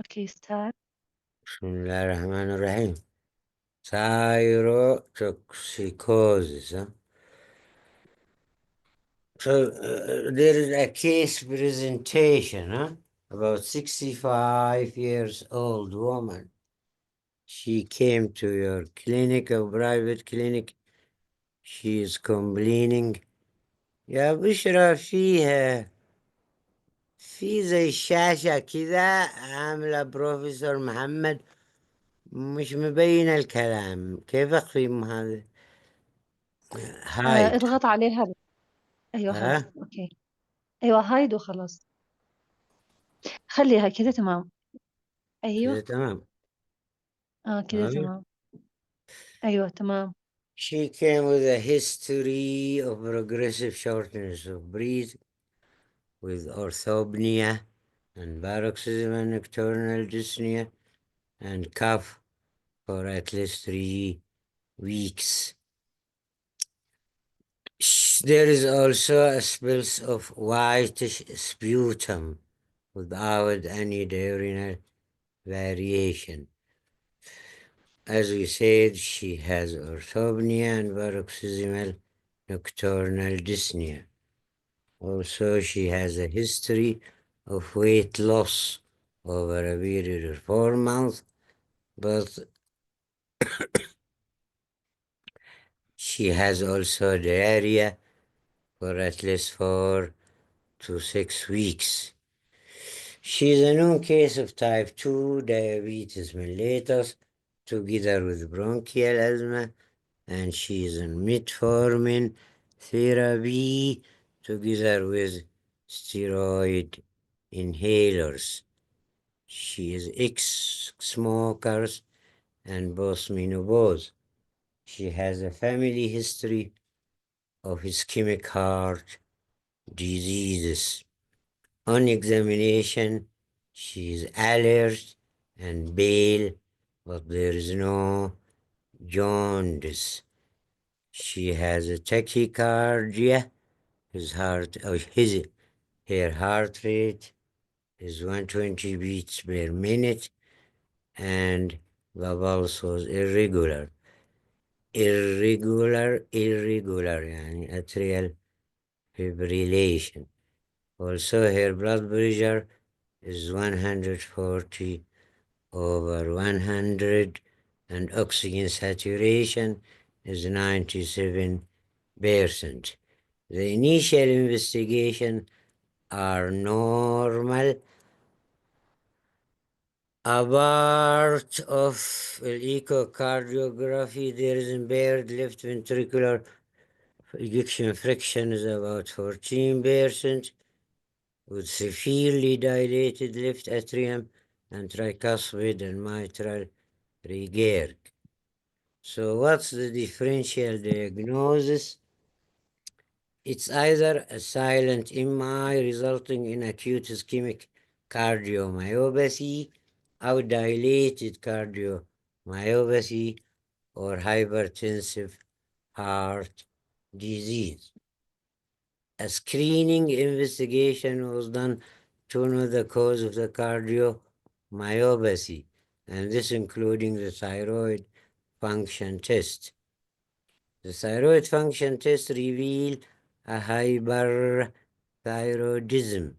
Okay, start. بسم الله الرحمن الرحيم. Thyrotoxicosis. Huh? So there is a case presentation, about 65 years old woman. She came to your clinic, a private clinic. She is complaining. يا بشرى في زي الشاشة كذا عاملة بروفيسور محمد، مش مبين الكلام، كيف أخفي هذا؟ هاي. اضغط عليها. أيوة هاي. ها أوكي. أيوة هايد وخلاص. خليها كذا تمام. كده أيوة. تمام. كذا تمام. أيوة تمام. She came with a history of progressive shortness of breath with orthopnea and paroxysmal nocturnal dyspnea and cough for at least 3 weeks. There is also a spills of whitish sputum without any diurnal variation. As we said, she has orthopnea and paroxysmal nocturnal dyspnea. Also, she has a history of weight loss over a period of 4 months, but she has also diarrhea for at least 4 to 6 weeks. She is a known case of type 2 diabetes mellitus together with bronchial asthma, and she is on metformin therapy together with steroid inhalers. She is ex-smokers and postmenopause. She has a family history of ischemic heart diseases. On examination, she is alert and pale, but there is no jaundice. She has a tachycardia. Her heart rate is 120 beats per minute, and the pulse was irregular. يعني atrial fibrillation. Also, her blood pressure is 140 over 100, and oxygen saturation is 97%. The initial investigation are normal. A part of echocardiography, there is impaired left ventricular ejection fraction is about 14%, with severely dilated left atrium and tricuspid and mitral regurg. So what's the differential diagnosis? It's either a silent MI resulting in acute ischemic cardiomyopathy, or dilated cardiomyopathy, or hypertensive heart disease. A screening investigation was done to know the cause of the cardiomyopathy, and this including the thyroid function test. The thyroid function test revealed a hyperthyroidism.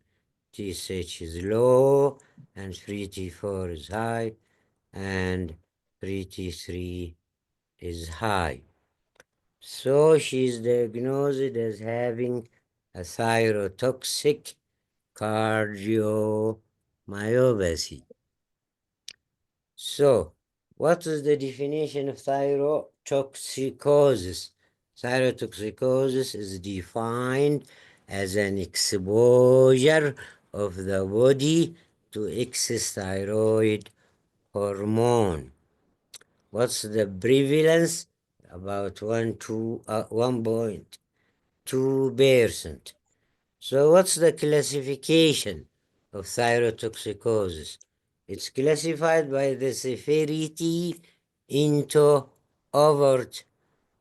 TSH is low and free T4 is high and free T3 is high. So she is diagnosed as having a thyrotoxic cardiomyopathy. So, what is the definition of thyrotoxicosis? Thyrotoxicosis is defined as an exposure of the body to excess thyroid hormone. What's the prevalence? About 1.2%. So what's the classification of thyrotoxicosis? It's classified by the severity into overt,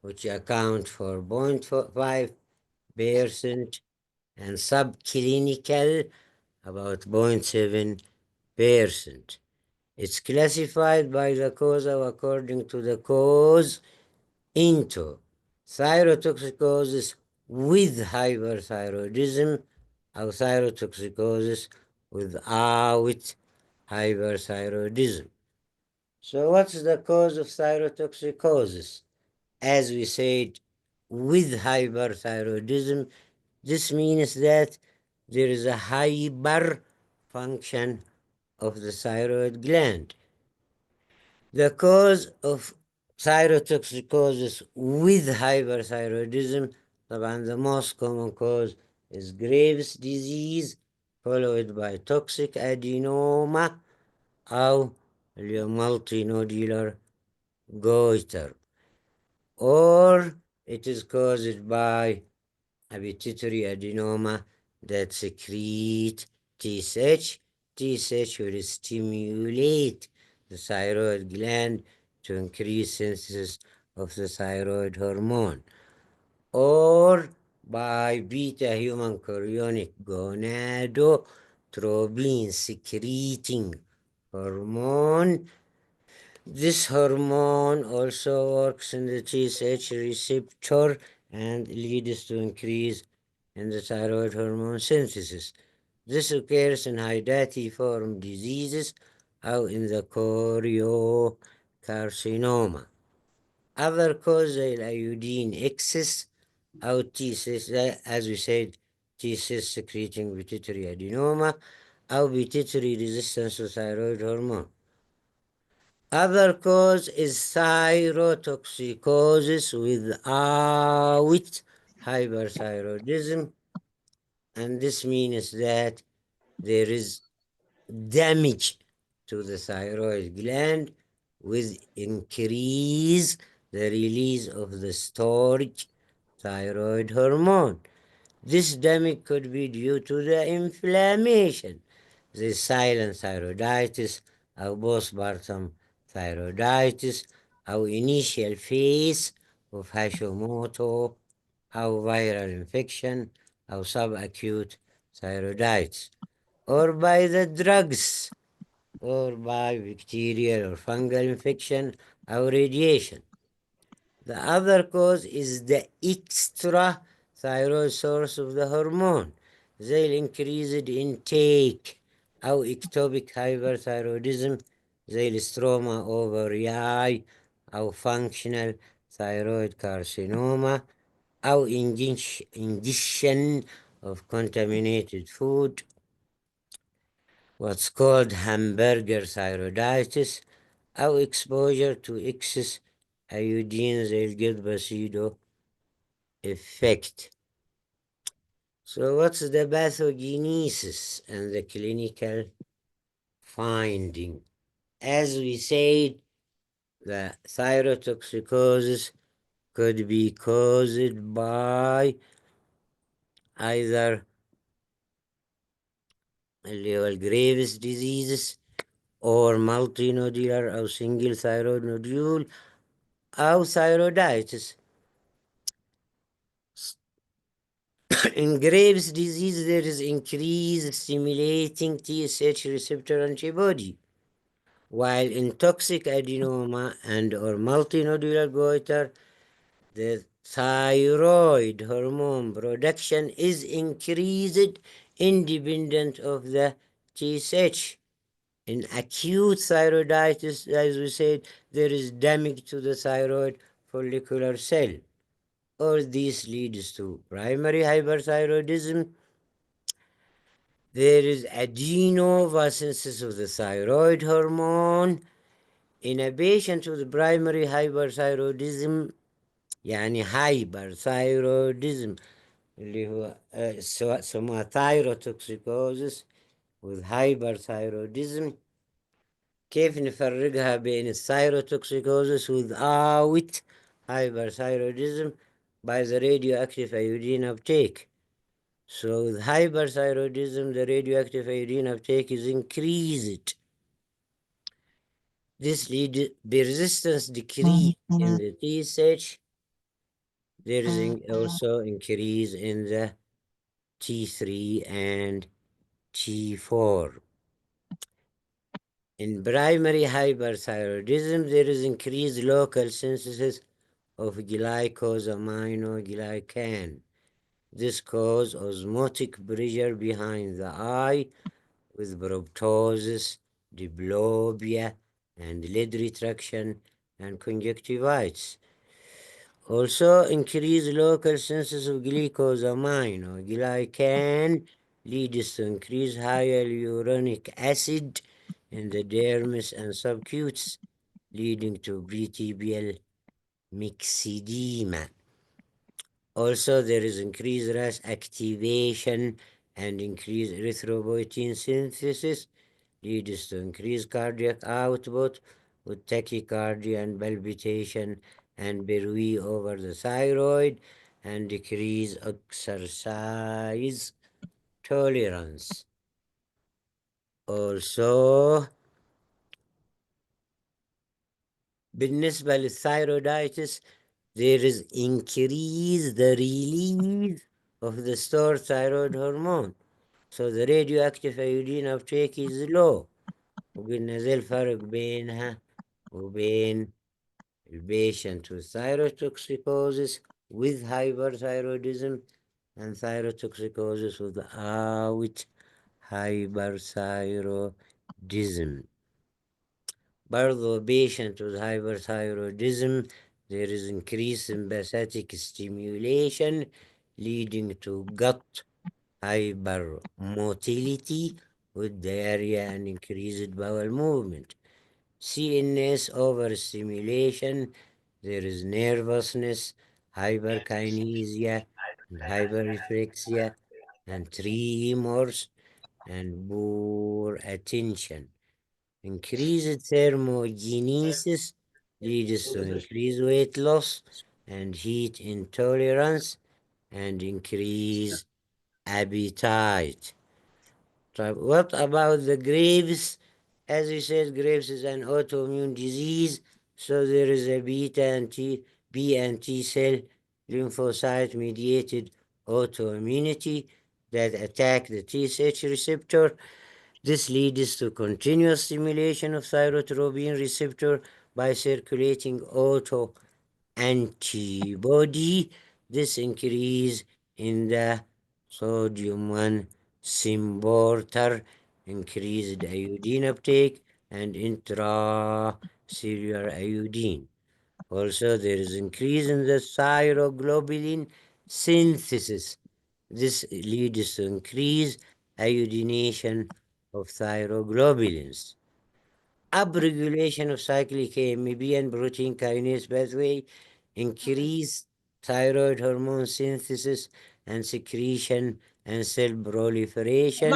which account for 0.5%, and subclinical, about 0.7%. It's classified by the cause according to the cause into thyrotoxicosis with hyperthyroidism or thyrotoxicosis without hyperthyroidism. So what's the cause of thyrotoxicosis? As we said, with hyperthyroidism, this means that there is a hyper function of the thyroid gland. The cause of thyrotoxicosis with hyperthyroidism, the most common cause is Graves' disease, followed by toxic adenoma or multinodular goiter, or it is caused by a pituitary adenoma that secrete TSH. TSH will stimulate the thyroid gland to increase synthesis of the thyroid hormone, or by beta human chorionic gonadotropin secreting hormone. This hormone also works in the TSH receptor and leads to increase in the thyroid hormone synthesis. This occurs in hydatiform diseases or in the choriocarcinoma. Other causal iodine excess or T-cyst, as we said, T-cyst secreting pituitary adenoma or pituitary resistance to thyroid hormone. Other cause is thyrotoxicosis without hyperthyroidism, and this means that there is damage to the thyroid gland with increase the release of the storage thyroid hormone. This damage could be due to the inflammation, the silent thyroiditis, or postpartum thyroiditis, or initial phase of Hashimoto, or viral infection, or subacute thyroiditis, or by the drugs, or by bacterial or fungal infection, or radiation. The other cause is the extra thyroid source of the hormone. They'll increased intake أو ectopic hyperthyroidism زي الستروما ovariae أو functional thyroid carcinoma أو ingestion of contaminated food, what's called hamburger thyroiditis أو exposure to excess iodine زي الجلد بسيدو effect. So what's the pathogenesis and the clinical finding? As we said, the thyrotoxicosis could be caused by either Graves' diseases or multinodular or single thyroid nodule or thyroiditis. In Graves' disease, there is increased stimulating TSH receptor antibody, while in toxic adenoma and or multinodular goiter, the thyroid hormone production is increased independent of the TSH. In acute thyroiditis, as we said, there is damage to the thyroid follicular cell. All this leads to primary hyperthyroidism. There is adenovascensis of the thyroid hormone. In a patient with primary hyperthyroidism, يعني hyperthyroidism اللي هو سواء سموها thyrotoxicosis with hyperthyroidism. كيف نفرقها بين الثايروتوكسيكوزس without hyperthyroidism? By the radioactive iodine uptake. So with hyperthyroidism, the radioactive iodine uptake is increased. This leads persistence decrease in the TSH. There is also increase in the T3 and T4. In primary hyperthyroidism, there is increased local synthesis of glycosaminoglycan. This causes osmotic pressure behind the eye with proptosis, diplopia, and lid retraction and conjunctivitis. Also, increased local synthesis of glycosaminoglycan leads to increased hyaluronic acid in the dermis and subcutes, leading to pretibial myxedema. Also, there is increased RAS activation and increased erythropoietin synthesis, leads to increased cardiac output with tachycardia and palpitation and bruit over the thyroid and decrease exercise tolerance. Also, بالنسبة للثايرويديtis, there is increase the release of the stored thyroid hormone. So the radioactive iodine uptake is low. وقلنا زي الفرق بينها وبين البيشنت with thyrotoxicosis with hyperthyroidism and thyrotoxicosis without hyperthyroidism. برضو patient with hyperthyroidism, there is increased sympathetic stimulation leading to gut hypermotility with diarrhea and increased bowel movement. CNS overstimulation, there is nervousness, hyperkinesia, and hyperreflexia, and tremors, and poor attention. Increased thermogenesis leads to increased weight loss and heat intolerance and increased appetite. So what about the Graves? As you said, Graves is an autoimmune disease, so there is a B and T cell lymphocyte mediated autoimmunity that attack the TSH receptor. This leads to continuous stimulation of thyrotropin receptor by circulating auto antibody. This increase in the sodium 1 symporter, increased iodine uptake, and intracellular iodine. Also, there is increase in the thyroglobulin synthesis. This leads to increased iodination of thyroglobulins. Upregulation of cyclic AMP and protein kinase pathway, increase thyroid hormone synthesis and secretion and cell proliferation,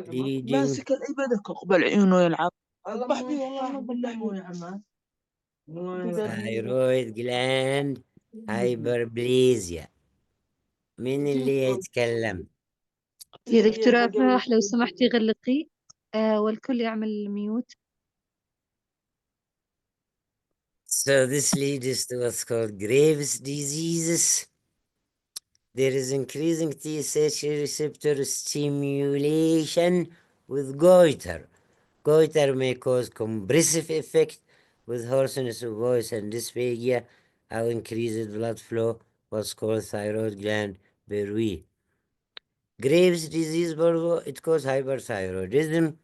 leading ماسك العبادك اقبل عيونه يلعب اذبح فيه والله ما بلعبه يا عماد thyroid gland hyperplasia. مين اللي يتكلم؟ يا دكتورة أفراح لو سمحتي غلقي والكل يعمل ميوت. So this leads to what's called Graves' diseases. There is increasing TSH receptor stimulation with goiter. Goiter may cause compressive effect with hoarseness of voice and dysphagia or increased blood flow, what's called thyroid gland bruit. Graves' disease برضو it causes hyperthyroidism.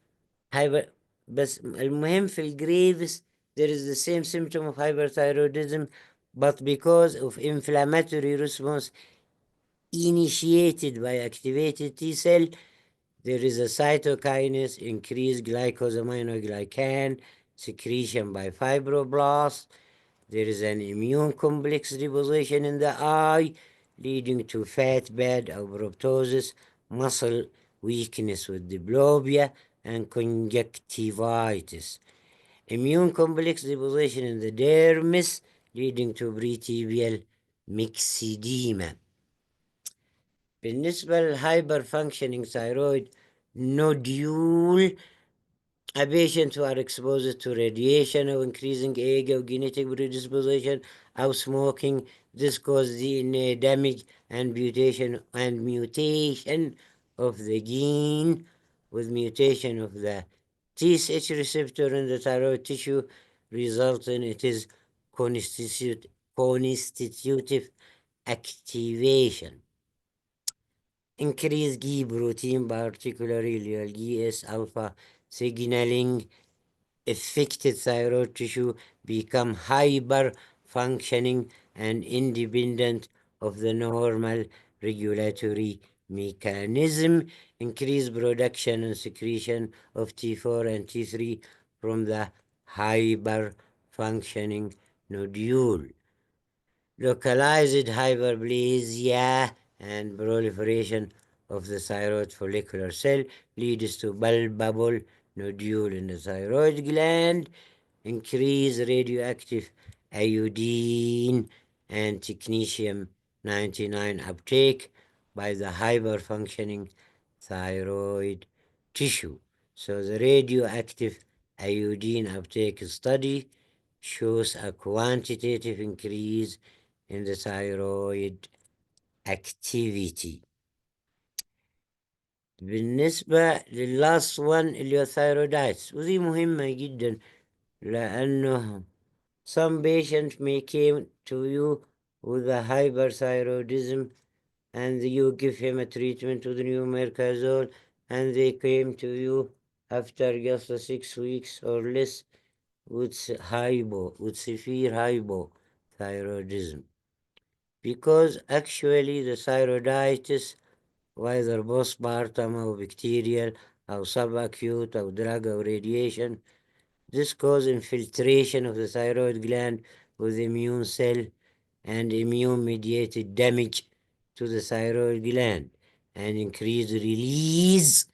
بس المهم في الجريفز there is the same symptom of hyperthyroidism, but because of inflammatory response initiated by activated T cell, there is a cytokinase, increased glycosaminoglycan secretion by fibroblasts. There is an immune complex deposition in the eye, leading to fat bed or proptosis, muscle weakness with diplopia, and conjunctivitis. Immune complex deposition in the dermis, leading to pretibial myxedema. بالنسبة للهايبر functioning thyroid nodule, a patient who are exposed to radiation or increasing age or genetic predisposition or smoking, this causes DNA damage and mutation of the gene with mutation of the TSH receptor in the thyroid tissue results in its constitutive activation. Increased G protein, particularly GS alpha signaling, affected thyroid tissue become hyper functioning and independent of the normal regulatory mechanism. Increased production and secretion of T4 and T3 from the hyper functioning nodule. Localized hyperplasia and proliferation of the thyroid follicular cell leads to bulbable nodule in the thyroid gland. Increase radioactive iodine and technetium-99 uptake by the hyperfunctioning thyroid tissue. So the radioactive iodine uptake study shows a quantitative increase in the thyroid activity. بالنسبة لللاست one اللي هو thyroiditis ودي مهمة جدا لأنه some patient may came to you with a hyperthyroidism and you give him a treatment with numericazole and they came to you after just 6 weeks or less with severe hypothyroidism. Because actually the thyroiditis, whether postpartum or bacterial or subacute or drug or radiation, this causes infiltration of the thyroid gland with immune cell and immune-mediated damage to the thyroid gland and increased release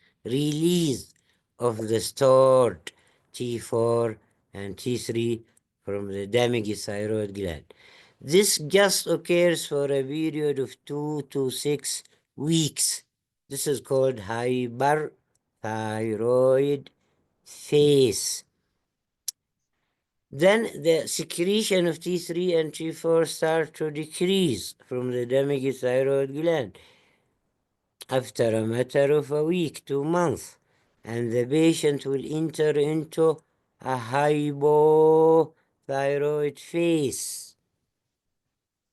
of the stored T4 and T3 from the damaged thyroid gland. This just occurs for a period of 2 to 6 weeks. This is called hyperthyroid phase. Then the secretion of T3 and T4 start to decrease from the damaged thyroid gland after a matter of a week to month, and the patient will enter into a hypothyroid phase.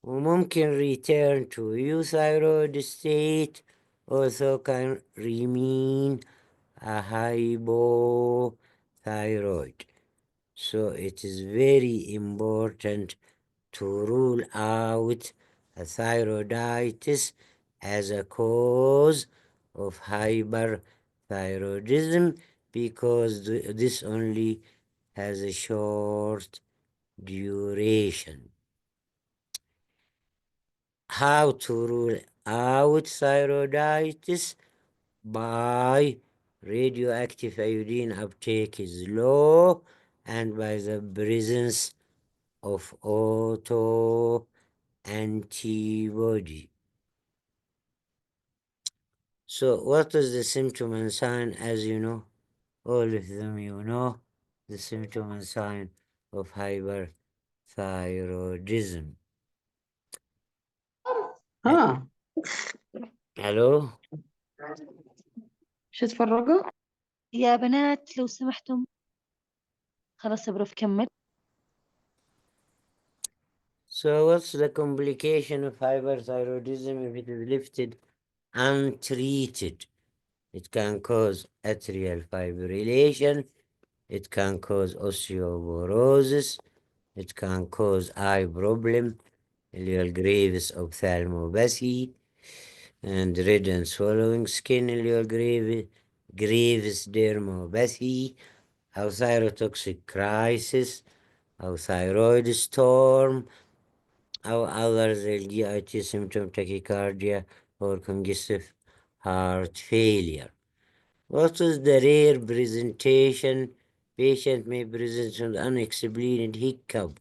وممكن return to euthyroid state, also can remain a hypothyroid. So it is very important to rule out a thyroiditis as a cause of hyperthyroidism because this only has a short duration. How to rule out thyroiditis? By radioactive iodine uptake is low and by the presence of autoantibody. So what is the symptom and sign? As you know, all of them you know, the symptom and sign of hyperthyroidism. ها Hello? شو تفرقوا؟ يا بنات لو سمحتم. خلاص يا بروف كمل. So what's the complication of hyperthyroidism if it is lifted untreated? It can cause atrial fibrillation, it can cause osteoporosis, it can cause eye problem, Graves ophthalmopathy, and red and swallowing skin, Graves dermopathy, أو thyrotoxic crisis, أو thyroid storm, أو others GIT symptom tachycardia or congestive heart failure. What is the rare presentation? Patient may present with unexplained hiccup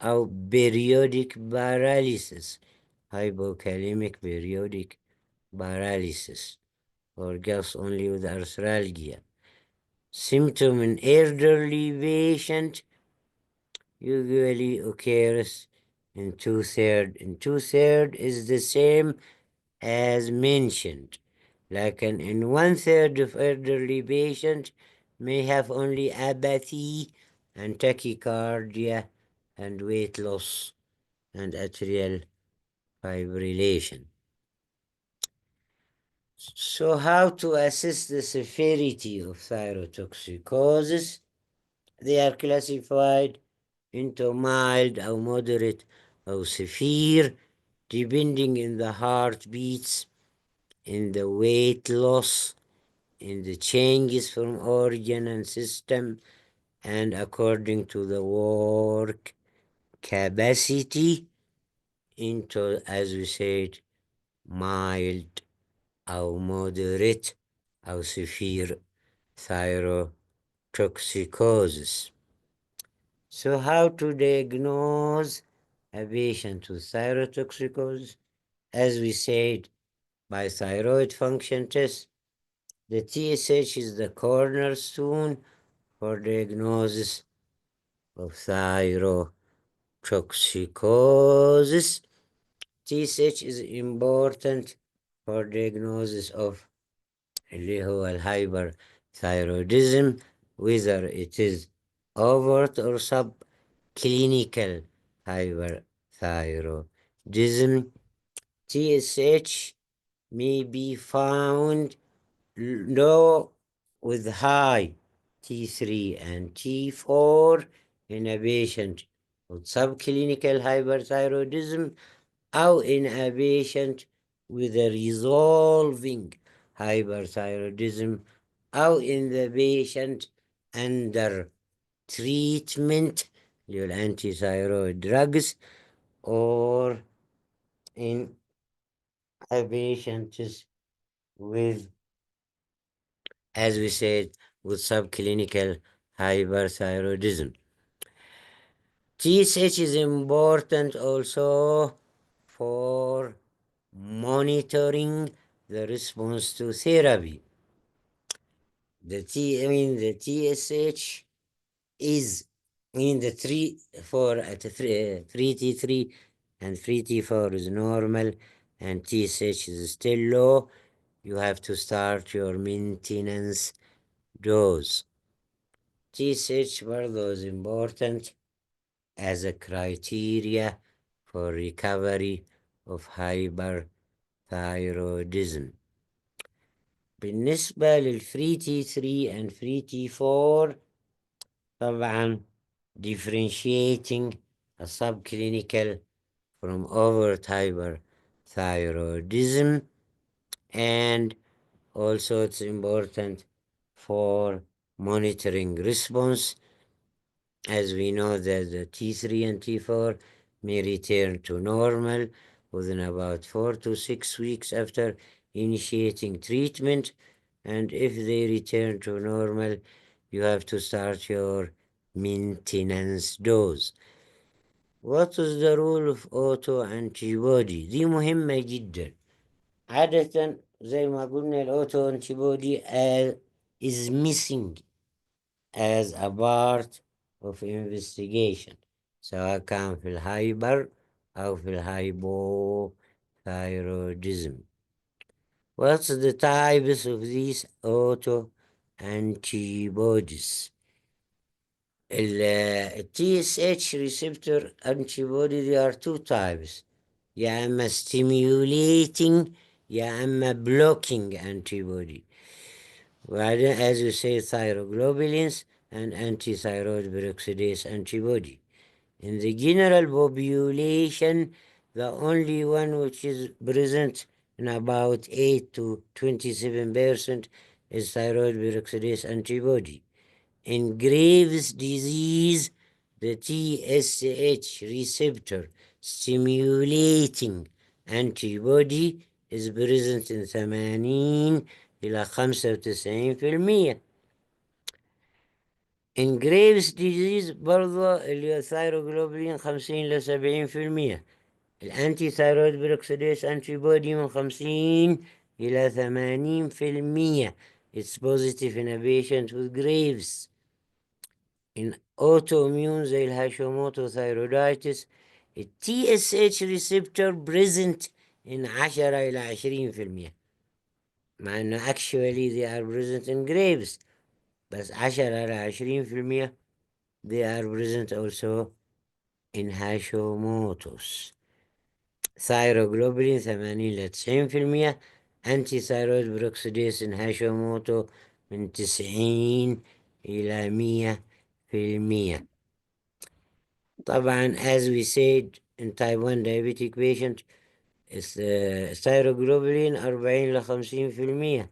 or periodic paralysis, hypokalemic periodic paralysis, or just only with arthralgia. Symptom in elderly patient usually occurs in two-thirds. In two-thirds is the same as mentioned. Like in one-third of elderly patients may have only apathy and tachycardia and weight loss and atrial fibrillation. So how to assess the severity of thyrotoxicosis? They are classified into mild or moderate or severe, depending on the heartbeats, in the weight loss, in the changes from organ and system, and according to the work capacity, into, as we said, mild or moderate or severe thyrotoxicosis. So how to diagnose a patient with thyrotoxicosis? As we said, by thyroid function test. The TSH is the cornerstone for diagnosis of thyrotoxicosis. TSH is important for diagnosis of اللي هو الhyperthyroidism, whether it is overt or subclinical hyperthyroidism. TSH may be found low with high T3 and T4 in a patient with subclinical hyperthyroidism or in a patient with a resolving hyperthyroidism or in the patient under treatment with antithyroid drugs, or in a patient with, as we said, with subclinical hyperthyroidism. TSH is important also for monitoring the response to therapy. The TSH is in the 3 T3 and 3 T4 is normal, and TSH is still low. You have to start your maintenance dose. TSH برضه is important as a criteria for recovery of hyperthyroidism. بالنسبة للفري تي 3 and free T4 طبعا differentiating a subclinical from overt hyperthyroidism, and also it's important for monitoring response, as we know that the T3 and T4 may return to normal within about 4 to 6 weeks after initiating treatment, and if they return to normal, you have to start your maintenance dose. What is the role of auto-antibody؟ دي مهمة جدا. عادة زي ما قلنا الأوتو antibody is missing as a part of investigation، سواء كان في الهايبر أو في الهايبوثايرودism. What's the types of these auto-antibodies؟ TSH receptor antibody, there are two types، يا إما stimulating يا إما blocking antibody. وبعدين as you say thyroglobulins and antithyroid peroxidase antibody. In the general population, the only one which is present in about 8 to 27% is thyroid peroxidase antibody. In Graves' disease, the TSH receptor stimulating antibody is present in 80 إلى 95%. In Graves' disease برضه اللي هو الثايروجلوبولين 50 إلى 70%. الانتي ثايرويد بيروكسيديز antibody من 50 إلى 80%. It's positive in a patient with Graves. In autoimmune زي الهاشيموتو thyroiditis, ال TSH receptor present in 10 إلى 20%. مع إنه actually they are present in Graves. بس 10 ل 20% they are present also in Hashimoto's. Thyroglobulin 80 ل 90%. أنتي ثايرويد بروكسيديز in هاشيموتو من 90 إلى 100%. طبعا as we said in type 1 diabetic patient الثايروجلوبولين 40 ل 50%،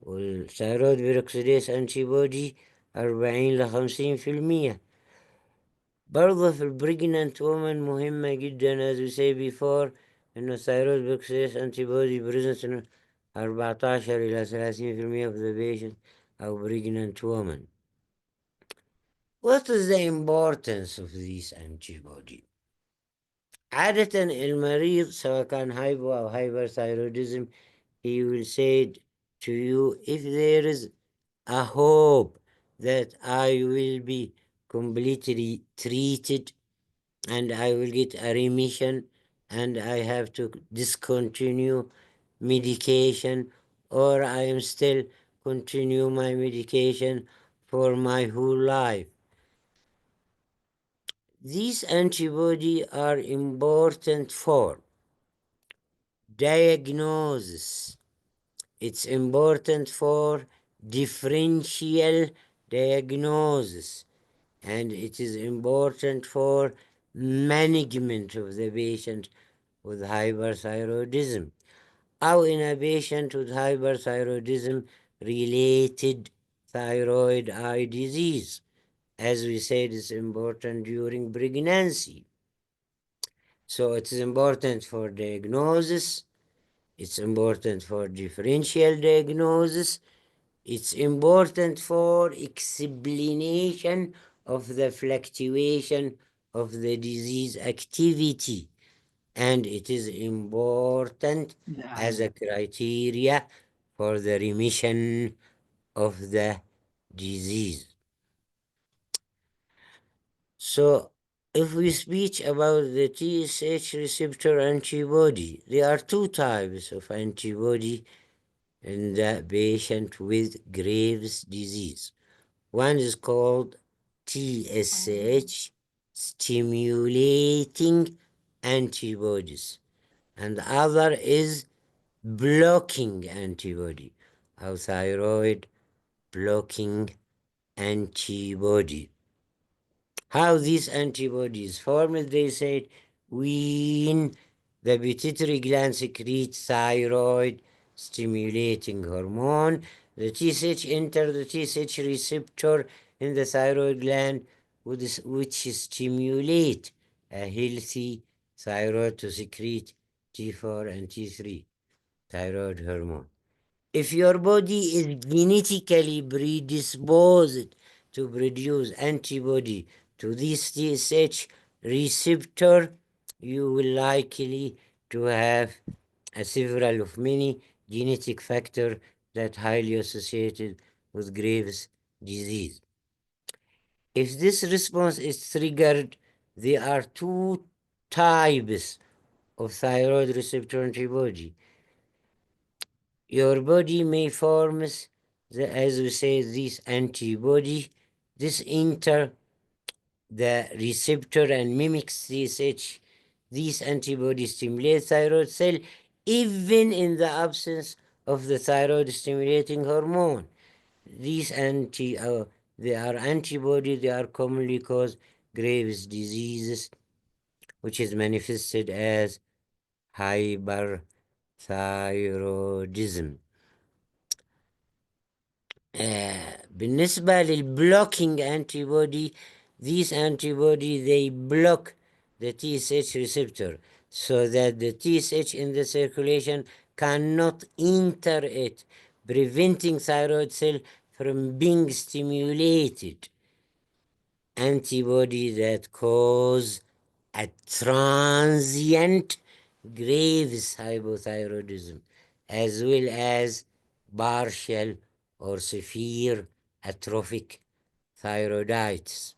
والثايرويد بيروكسيديز انتي بودي 40 ل 50%. برضه في البريجنانت وومن مهمة جدا as we say before انه الثايرويد بيروكسيديز انتي بودي بريزنت 14 إلى 30% of the patient أو pregnant woman. What is the importance of this antibody؟ عادة المريض سواء كان هايبو أو hyperthyroidism he will say to you if there is a hope that I will be completely treated and I will get a remission and I have to discontinue medication or I am still continue my medication for my whole life. These antibodies are important for diagnosis. It's important for differential diagnosis, and it is important for management of the patient with hyperthyroidism, or in a patient with hyperthyroidism related thyroid eye disease. As we said, it's important during pregnancy. So it is important for diagnosis, it's important for differential diagnosis, it's important for explanation of the fluctuation of the disease activity, and it is important as a criteria for the remission of the disease. So, if we speak about the TSH receptor antibody, there are two types of antibody in the patient with Graves' disease. One is called TSH stimulating antibodies, and the other is blocking antibody, or thyroid blocking antibody. How these antibodies formed, they said, when the pituitary gland secretes thyroid stimulating hormone, the TSH enter the TSH receptor in the thyroid gland, which stimulate a healthy thyroid to secrete T4 and T3 thyroid hormone. If your body is genetically predisposed to produce antibody to this TSH receptor, you will likely to have a several of many genetic factors that highly associated with Graves' disease. If this response is triggered, there are two types of thyroid receptor antibody. Your body may form, as we say, this antibody. This enter the receptor and mimics TSH. These antibodies stimulate thyroid cell even in the absence of the thyroid stimulating hormone. These they are antibodies, they are commonly called Graves' diseases, which is manifested as hyperthyroidism. بالنسبة للblocking antibody, these antibody they block the TSH receptor so that the TSH in the circulation cannot enter it, preventing thyroid cell from being stimulated. Antibody that cause a transient Graves hypothyroidism as well as partial or severe atrophic thyroiditis.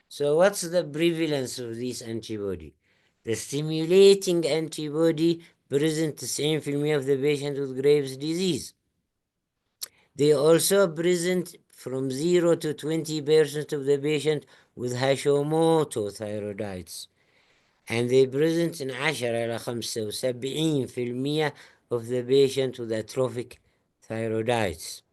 So what's the prevalence of this antibody? The stimulating antibody present the same of the patient with Graves' disease. They also present from 0 to 20% of the patient with Hashimoto thyroiditis. And they present in 10 إلى 75% of the patient with atrophic thyroiditis.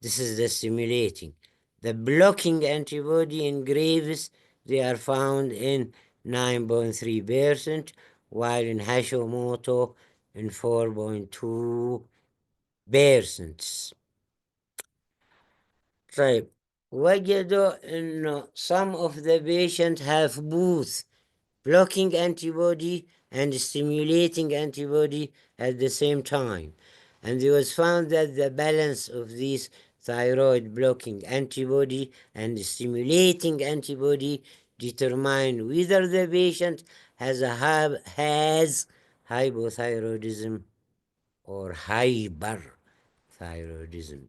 This is the stimulating. The blocking antibody in Graves, they are found in 9.3%, while in Hashimoto in 4.2%. طيب وجدوا إنه some of the patients have both blocking antibody and stimulating antibody at the same time. And it was found that the balance of these thyroid blocking antibody and stimulating antibody determine whether the patient has hypothyroidism or hyperthyroidism.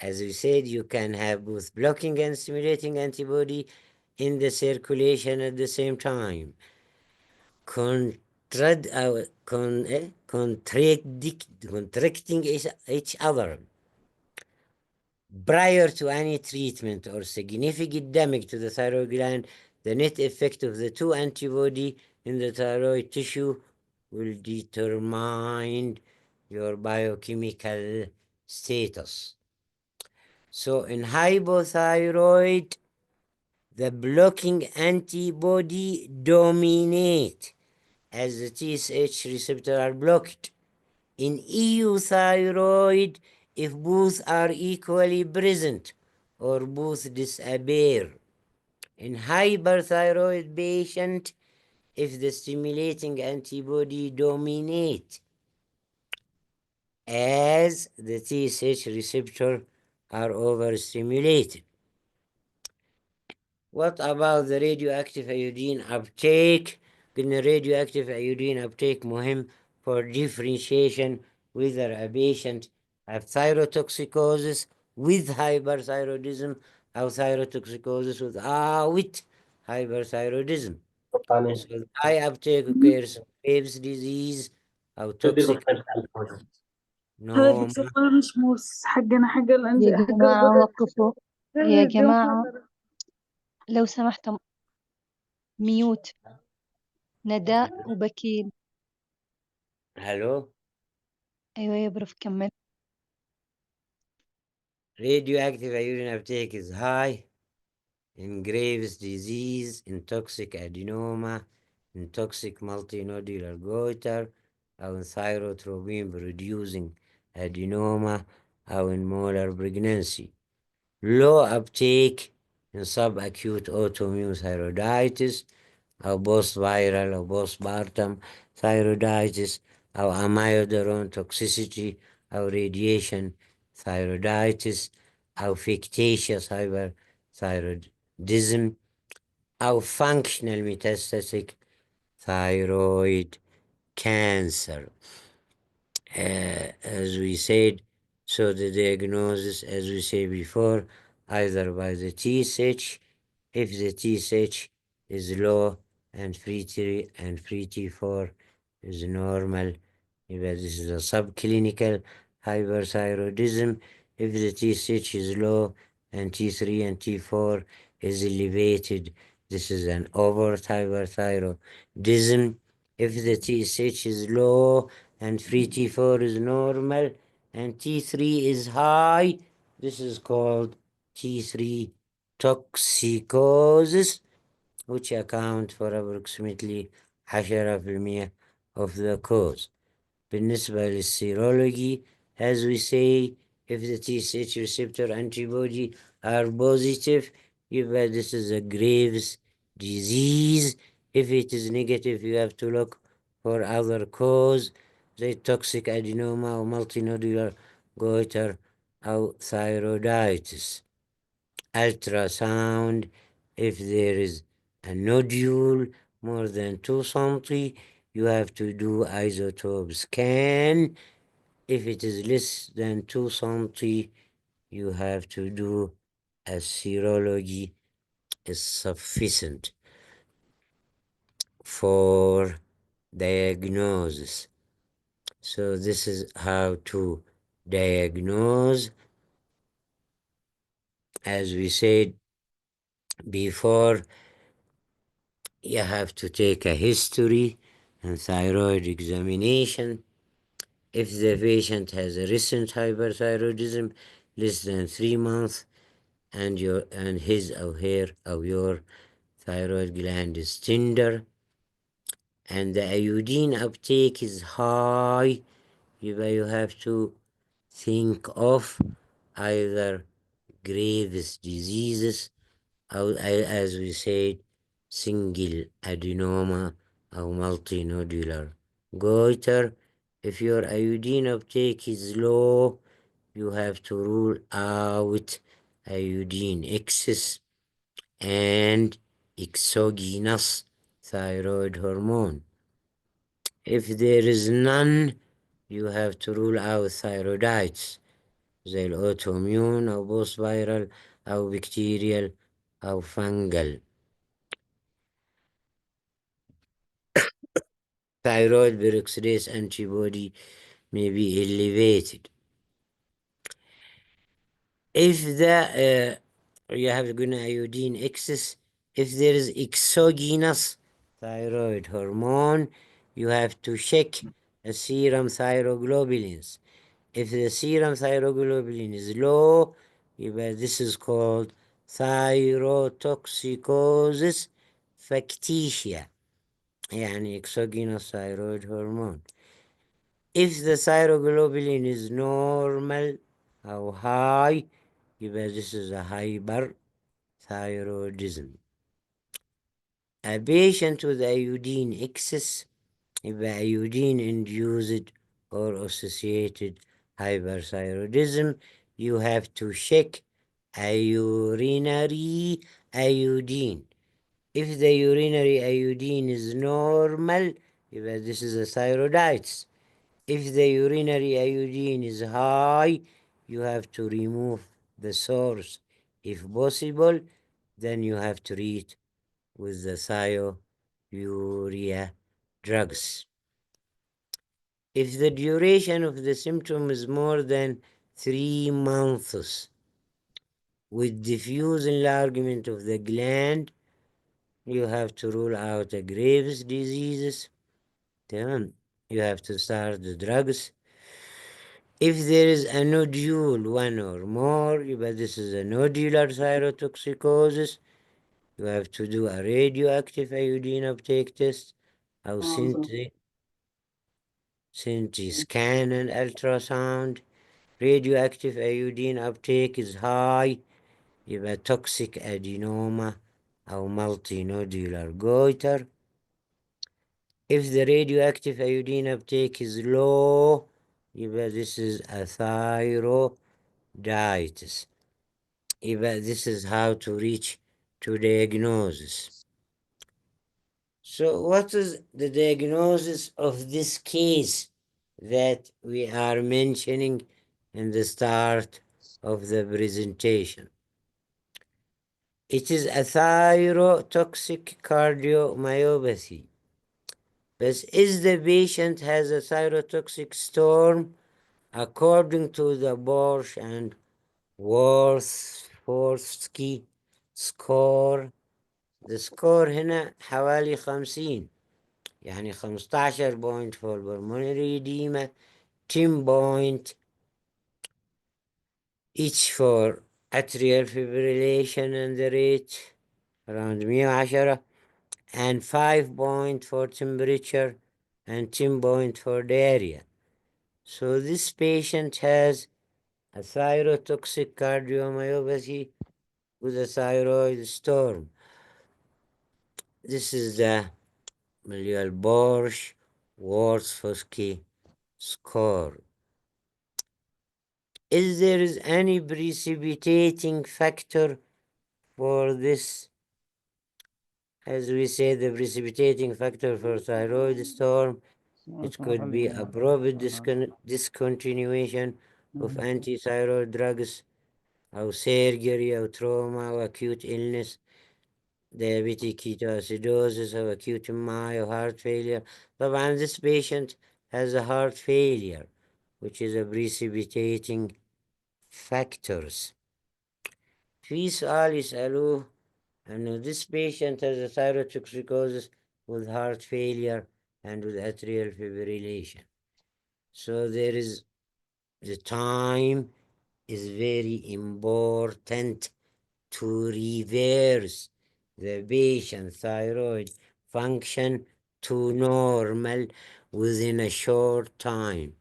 As we said, you can have both blocking and stimulating antibody in the circulation at the same time. Contracting each other. Prior to any treatment or significant damage to the thyroid gland, the net effect of the two antibody in the thyroid tissue will determine your biochemical status. So in hypothyroid, the blocking antibody dominate as the TSH receptor are blocked. In euthyroid, if both are equally present or both disappear. In hyperthyroid patient, if the stimulating antibody dominate as the TSH receptor are overstimulated. What about the radioactive iodine uptake? قلنا radioactive iodine uptake مهم for differentiation whether a patient have thyrotoxicosis with hyperthyroidism or thyrotoxicosis without hyperthyroidism. So the high uptake occurs Graves' disease or toxic هذا no دكتور بامشموس حقنا حق يا جماعة وقفوا يا جماعة لو سمحتم ميوت نداء وبكيل. Hello? أيوة يا بروف كمل. Radioactive iodine uptake is high in Graves' disease, in toxic adenoma, in toxic multinodular goiter, or in thyrotropin producing adenoma, or in molar pregnancy. Low uptake in subacute autoimmune thyroiditis, or post-viral or postpartum thyroiditis, or amiodarone toxicity, or radiation thyroiditis, or fictitious hyperthyroidism, or functional metastatic thyroid cancer. As we said, so the diagnosis, as we said before, either by the TSH, if the TSH is low and free T and free T4 is normal, if this is a subclinical hyperthyroidism. If the TSH is low and T3 and T4 is elevated, this is an overt hyperthyroidism. If the TSH is low and free T4 is normal and T3 is high, this is called T3 toxicosis, which account for approximately 10% of the cause. بالنسبة للسيرولوجي, as we say, if the TSH receptor antibody are positive, يبقى this is a Graves' disease. If it is negative, you have to look for other cause, the toxic adenoma or multinodular goiter or thyroiditis. Ultrasound, if there is a nodule more than 2 cm, you have to do isotope scan. If it is less than 2 cm, you have to do a serology is sufficient for diagnosis. So this is how to diagnose, as we said before, you have to take a history and thyroid examination. If the patient has a recent hyperthyroidism less than 3 months and his or your thyroid gland is tender and the iodine uptake is high, you have to think of either Graves' diseases or, as we said, single adenoma or multinodular goiter. If your iodine uptake is low, you have to rule out iodine excess and exogenous thyroid hormone. If there is none, you have to rule out thyroiditis زي الأوتوميون أو بوست فيرال أو بكتيريال أو فنجل. Thyroid peroxidase antibody may be elevated. If you have good iodine excess, if there is exogenous thyroid hormone, you have to check the serum thyroglobulins. If the serum thyroglobulin is low, this is called thyrotoxicosis factitia, يعني exogenous thyroid hormone. If the thyroglobulin is normal or high, this is a hyperthyroidism. A patient with iodine excess, iodine induced or associated hyperthyroidism, you have to check a urinary iodine. If the urinary iodine is normal, this is a thyroiditis. If the urinary iodine is high, you have to remove the source. If possible, then you have to treat with the thiourea drugs. If the duration of the symptom is more than 3 months with diffuse enlargement of the gland, you have to rule out a Graves' disease. Then you have to start the drugs. If there is a nodule, one or more, but this is a nodular thyrotoxicosis, you have to do a radioactive iodine uptake test, or CT scan and ultrasound. Radioactive iodine uptake is high, toxic adenoma or multinodular goiter. If the radioactive iodine uptake is low, this is a thyroiditis. This is how to reach to diagnosis. So what is the diagnosis of this case that we are mentioning in the start of the presentation? It is a thyrotoxic cardiomyopathy. But is the patient has a thyrotoxic storm according to the Borsch and Worth-Forsky score? The score هنا حوالي 50. يعني 15 point for pulmonary edema, 10 point each for atrial fibrillation and the rate around 110, and 5 point for temperature and 10 point for diarrhea. So this patient has a thyrotoxic cardiomyopathy with a thyroid storm. This is the Borsch Worth-Forsky score. Is there any precipitating factor for this? As we say, the precipitating factor for thyroid storm, it could be abrupt discontinuation of anti-thyroid drugs, or surgery, or trauma, or acute illness, diabetic ketoacidosis, or acute MI, or heart failure. But this patient has a heart failure. which is a precipitating factors. في سؤال يسألوه أنه this patient has a thyrotoxicosis with heart failure and with atrial fibrillation. So there is the time is very important to reverse the patient thyroid function to normal within a short time.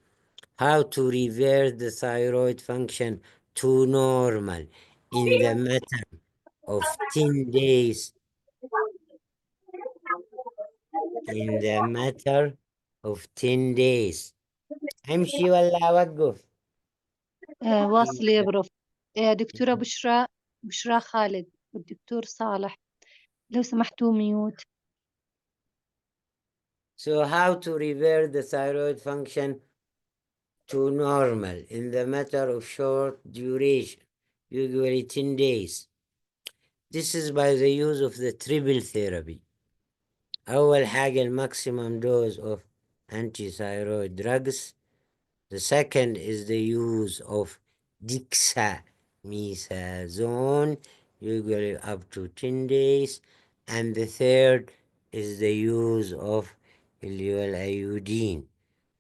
How to reverse the thyroid function to normal in the matter of 10 days. In the matter of 10 days. أمشي ولا أوقف؟ واصل يا بروف. دكتورة بشرى خالد والدكتور صالح، لو سمحتوا ميوت. So how to revert the thyroid function to normal in the matter of short duration, usually 10 days. This is by the use of the triple therapy. أول حاجة maximum dose of anti-thyroid drugs. The second is the use of dexamethasone, usually up to 10 days. And the third is the use of iodine,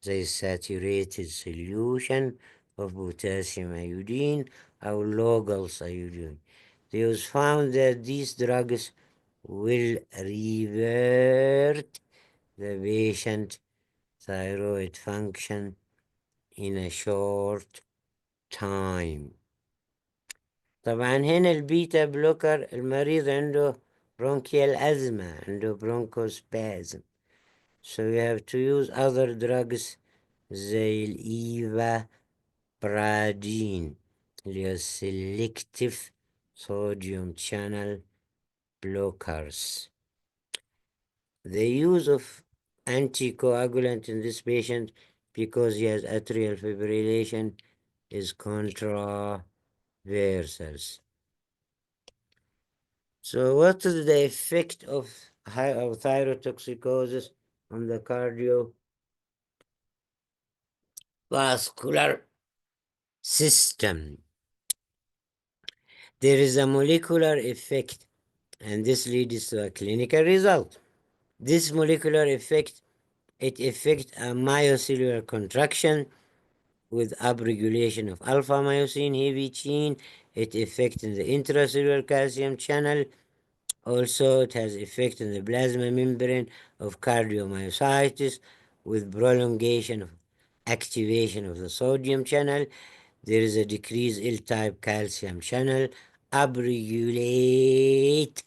the saturated solution of potassium iodine or Logos iodine. It was found that these drugs will revert the patient thyroid function in a short time. طبعا هنا البيتا بلوكر المريض عنده bronchial asthma, عنده bronchospasm. So you have to use other drugs زي الإيفابرادين اللي هو selective sodium channel blockers. The use of anticoagulant in this patient because he has atrial fibrillation is controversial. So what is the effect of thyrotoxicosis on the cardiovascular system? There is a molecular effect, and this leads to a clinical result. This molecular effect, it affects a myocellular contraction with upregulation of alpha myosin heavy chain. It affects the intracellular calcium channel. Also, it has effect on the plasma membrane of cardiomyocytes with prolongation of activation of the sodium channel. There is a decreased L-type calcium channel, upregulate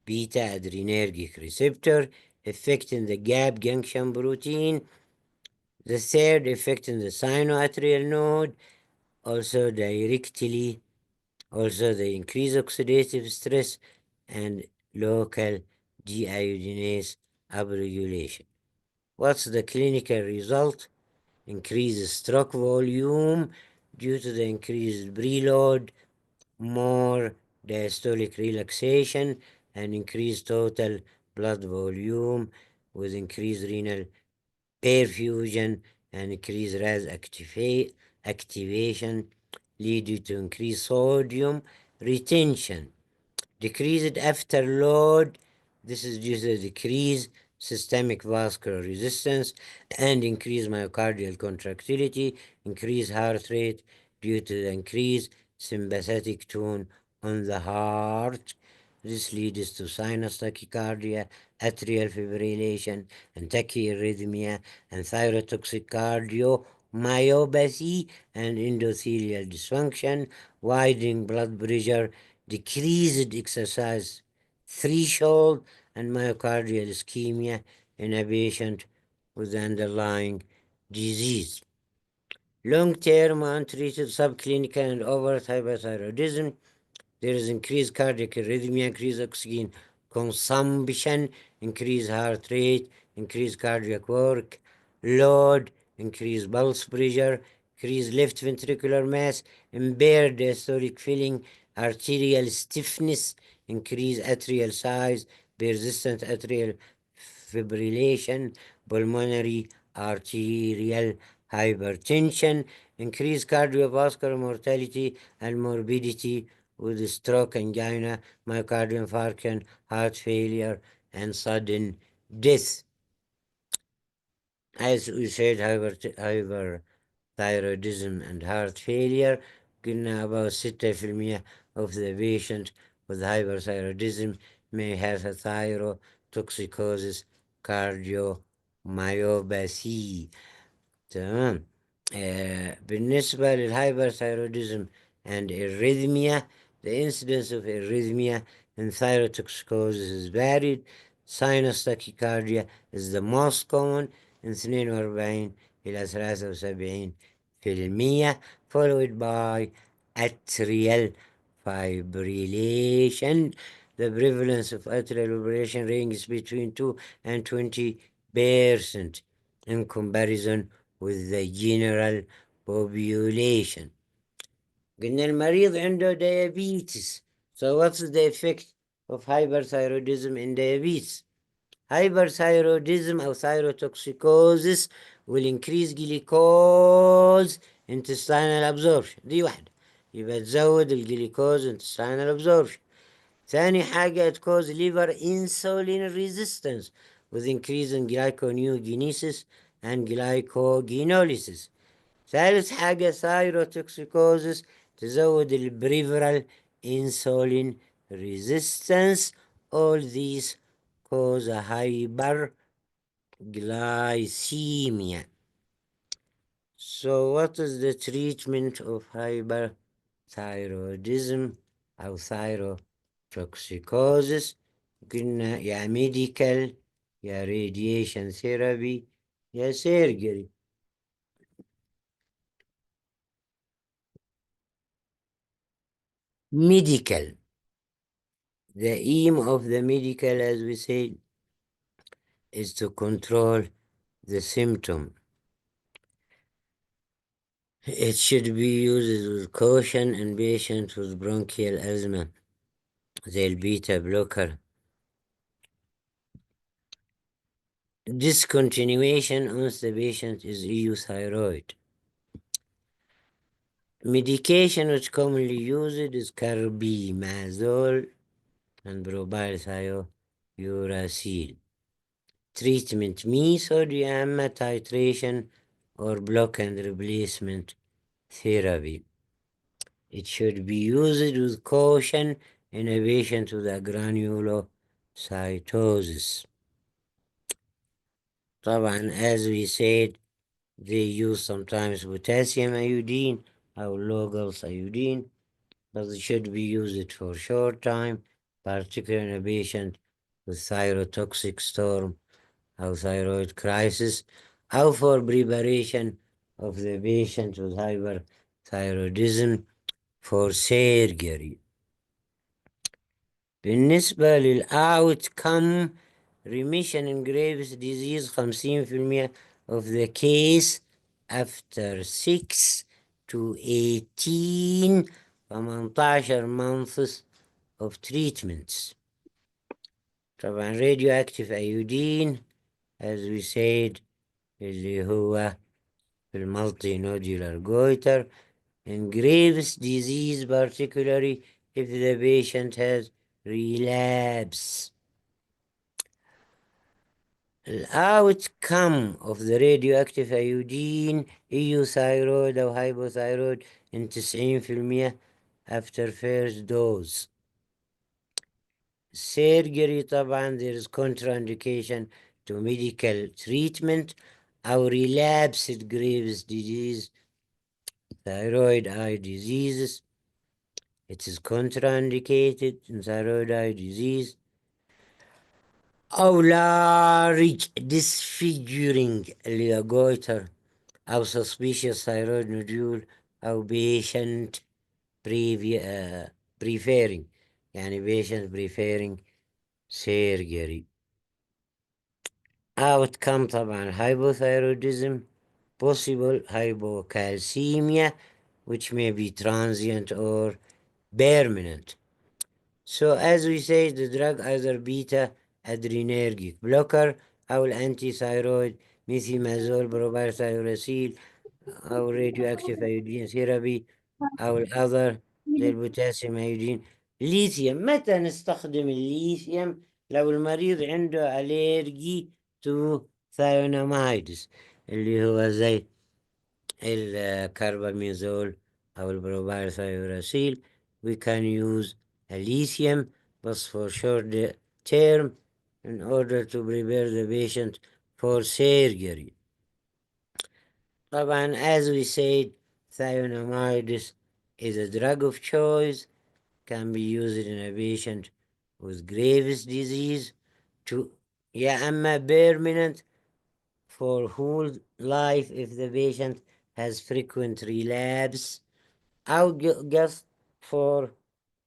beta adrenergic receptor, affecting the GAP junction protein. The third affecting the sinoatrial node, also directly, also the increased oxidative stress and local deiodinase upregulation. What's the clinical result? Increased stroke volume due to the increased preload, more diastolic relaxation, and increased total blood volume with increased renal perfusion and increased RAS activation, leading to increased sodium retention. Decreased afterload, this is due to decreased systemic vascular resistance and increased myocardial contractility, increased heart rate due to the increased sympathetic tone on the heart. This leads to sinus tachycardia, atrial fibrillation, and tachyarrhythmia, and thyrotoxic cardiomyopathy, and endothelial dysfunction, widening blood pressure, decreased exercise threshold, and myocardial ischemia in a patient with underlying disease. Long-term untreated subclinical and overt hyperthyroidism, there is increased cardiac arrhythmia, increased oxygen consumption, increased heart rate, increased cardiac work, load, increased pulse pressure, increased left ventricular mass, impaired diastolic filling, arterial stiffness, increased atrial size, persistent atrial fibrillation, pulmonary arterial hypertension, increased cardiovascular mortality and morbidity with stroke, angina, myocardial infarction, heart failure, and sudden death. As we said, hyperthyroidism and heart failure. قلنا about 6% of the patient with hyperthyroidism may have a thyrotoxicosis cardiomyopathy. تمام. بالنسبة للhyperthyroidism and arrhythmia, the incidence of arrhythmia and thyrotoxicosis is varied. Sinus tachycardia is the most common in 42 إلى 73%, followed by atrial fibrillation. The prevalence of atrial fibrillation ranges between 2 and 20% in comparison with the general population. قلنا المريض عنده diabetes. So what's the effect of hyperthyroidism in diabetes? Hyperthyroidism or thyrotoxicosis will increase glucose intestinal absorption. دي واحدة. يبقى تزود الجليكوز intestinal absorption. ثاني حاجة cause liver insulin resistance with increasing glyconeogenesis and glycogenolysis. ثالث حاجة thyrotoxicosis تزود peripheral insulin resistance. All these cause a hyperglycemia. So what is the treatment of hyperthyroidism أو thyrotoxicosis؟ قلنا يا medical يا radiation therapy يا surgery. Medical. The aim of the medical, as we say, is to control the symptom. It should be used with caution in patients with bronchial asthma. The beta blocker. Discontinuation once the patient is euthyroid. Medication which commonly used is carbimazole and propylthiouracil. Treatment method يا إما titration or block and replacement therapy. It should be used with caution in a patient with a granulocytosis. طبعا as we said, they use sometimes potassium iodine or Logos iodine, but it should be used for short time, particularly in a patient with thyrotoxic storm or thyroid crisis, or for preparation of the patient with hyperthyroidism for surgery. بالنسبة للoutcome, remission in Graves' disease 50% of the case after 6 to 18 months of treatments. طبعا radioactive iodine as we said اللي هو في multinodular goiter. In Graves' disease particularly if the patient has relapse. The outcome of the radioactive iodine euthyroid أو hypothyroid in 90% after first dose. Surgery طبعا there is contraindication to medical treatment أو relapsed Graves' disease, thyroid eye diseases. It is contraindicated in thyroid eye disease. أو large disfiguring goiter أو suspicious thyroid nodule أو patient preferring يعني patient preferring surgery. Outcome طبعا hypothyroidism, possible hypocalcemia which may be transient or permanent. So as we say, the drug either beta adrenergic blocker أو الأنتي ثايرويد ميثيمازول بروبارثايوراسيل أو radioactive iodine therapy أو الأذر زي البوتاسيوم iodine. ليثيوم، متى نستخدم الليثيوم؟ لو المريض عنده أليرجي تو ثايوناميدز اللي هو زي الكرباميزول أو البروبايل ثايوراسيل. we can use a lithium but for short term in order to prepare the patient for surgery. طبعا as we said thionamides is a drug of choice, can be used in a patient with Graves' disease to يا أما permanent for whole life if the patient has frequent relapse أو just for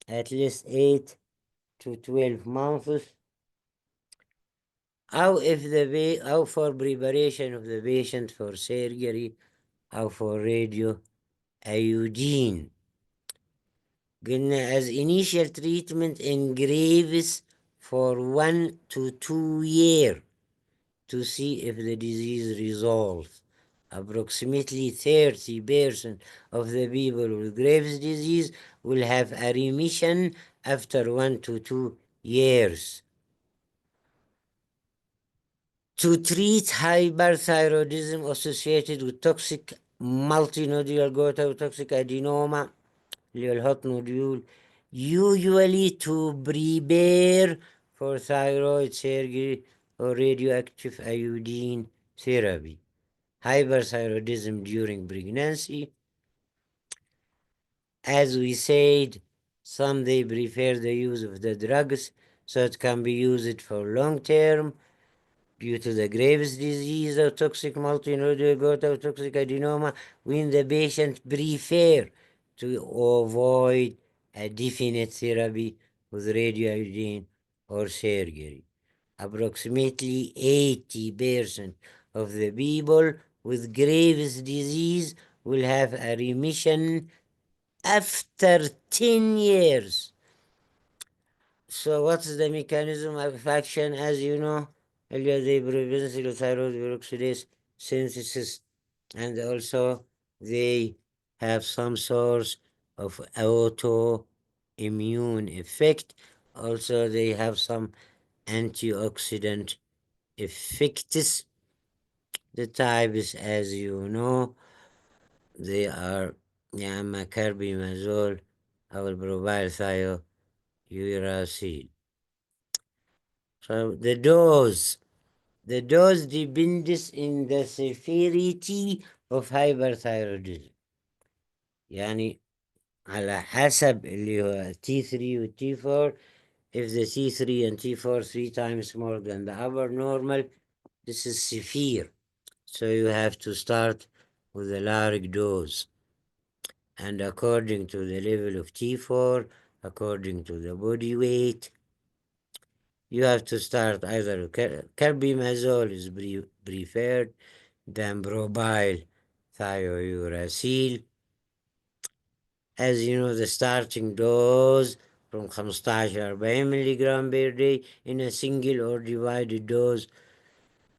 at least 8 to 12 months أو if أو for preparation of the patient for surgery أو for radio iodine. قلنا as initial treatment in Graves for 1 to 2 years to see if the disease resolves. Approximately 30% of the people with Graves' disease will have a remission after 1 to 2 years. To treat hyperthyroidism associated with toxic multinodular goitotoxic adenoma, اللي هو الهوت نوديول, usually to prepare for thyroid surgery or radioactive iodine therapy. Hyperthyroidism during pregnancy. As we said, some they prefer the use of the drugs so it can be used for long term due to the Graves' disease or toxic multinodular goitotoxic adenoma when the patient prefer to avoid a definite therapy with radioiodine or surgery. Approximately 80% of the people with Graves' disease will have a remission after 10 years. So what's the mechanism of action? As you know, they prevent thyroid peroxidase synthesis, and also they have some source of autoimmune effect. Also, they have some antioxidant effects. The types, as you know, they are يا carbimazole أو البروبايل ثايويراسيل. So the dose depends in the severity of hyperthyroidism. يعني على حسب اللي هو T3 و T4. If the T3 and T4 3 times more than the upper normal, this is severe. So you have to start with a large dose. And according to the level of T4, according to the body weight, you have to start either carbimazole is preferred than probile thiouracil. As you know, the starting dose from 15-40 milligram per day in a single or divided dose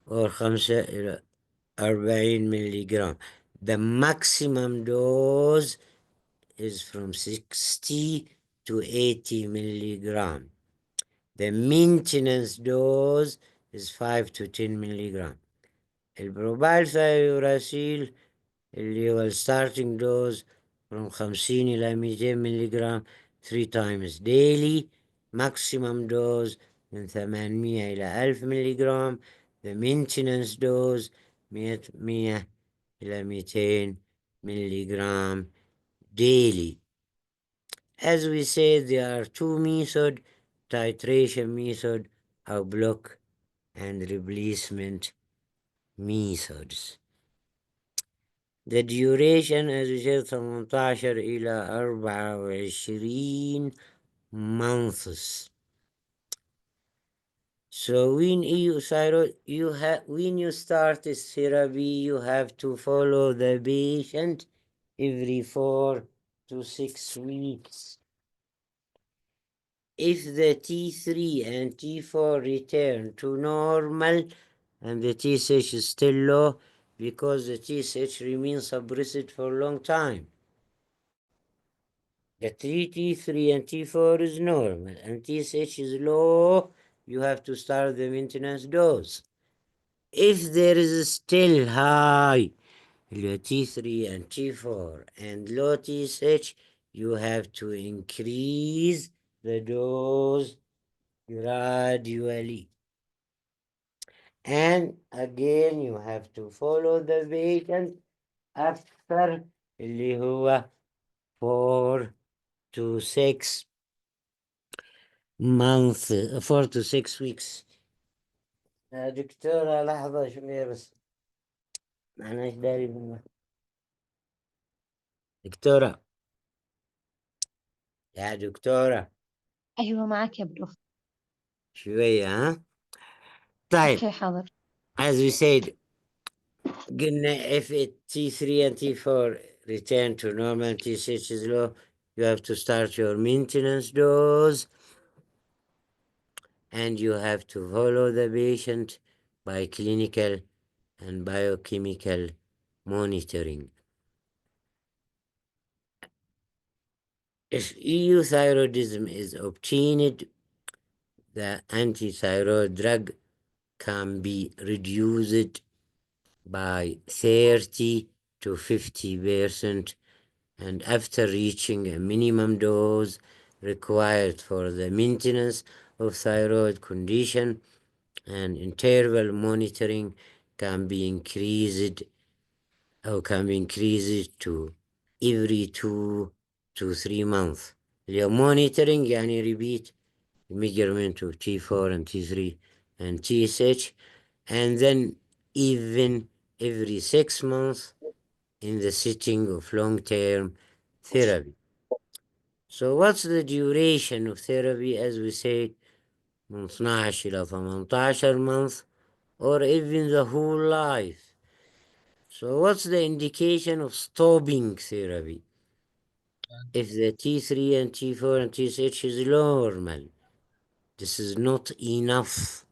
or 45 milligram. The maximum dose is from 60 to 80 milligram. The maintenance dose is 5 to 10 milligram. البروبال ثايوراسيل اللي هو starting dose from 50 إلى 200 milligram 3 times daily. Maximum dose من 800 إلى 1000 milligram. The maintenance dose 100 إلى 200 milligram daily. As we said, there are two methods, titration method or block and replacement methods. The duration as we said 18 إلى 24 months. So when you thyroid, when you start this therapy, you have to follow the patient every 4 to 6 weeks. If the T3 and T4 return to normal and the TSH is still low, because the TSH remains suppressed for a long time. The T3 and T4 is normal, and TSH is low, you have to start the maintenance dose. If there is still high T3 and T4 and low TSH, you have to increase the dose gradually. And again, you have to follow the patient after اللي هو 4 to 6 months 4 to 6 weeks. يا دكتورة لحظة شوية بس، معناش داري بالله. دكتورة يا دكتورة أيوة معك يا بروف. شوية ها. طيب أوكي حاضر. as we said قلنا if it T3 and T4 return to normal, TSH is low, you have to start your maintenance dose and you have to follow the patient by clinical and biochemical monitoring. If euthyroidism is obtained, the antithyroid drug can be reduced by 30 to 50%, and after reaching a minimum dose required for the maintenance of thyroid condition, and interval monitoring can be increased to every 2 to 3 months. The monitoring يعني repeat measurement of T4 and T3 and TSH, and then even every 6 months in the setting of long-term therapy. So what's the duration of therapy? As we said, من 12 إلى 18 months, or even the whole life. So what's the indication of stopping therapy? If the T3 and T4 and TSH is normal, this is not enough.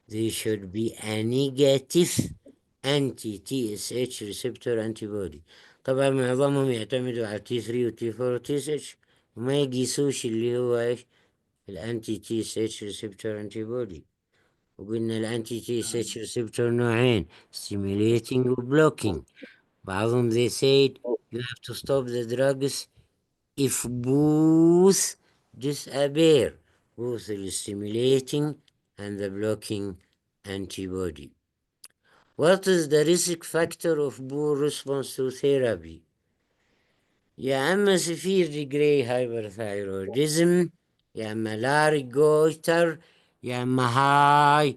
There should be a negative anti-TSH receptor antibody. طبعا معظمهم يعتمدوا على T3 و T4 و TSH وما يقيسوش اللي هو ايش الانتي TSH receptor antibody. وقلنا الانتي TSH receptor نوعين stimulating و blocking. بعضهم they said you have to stop the drugs if both disappear, both the stimulating and the blocking antibody. What is the risk factor of poor response to therapy? يا أما severe degree hyperthyroidism، يا أما large goiter، يا أما high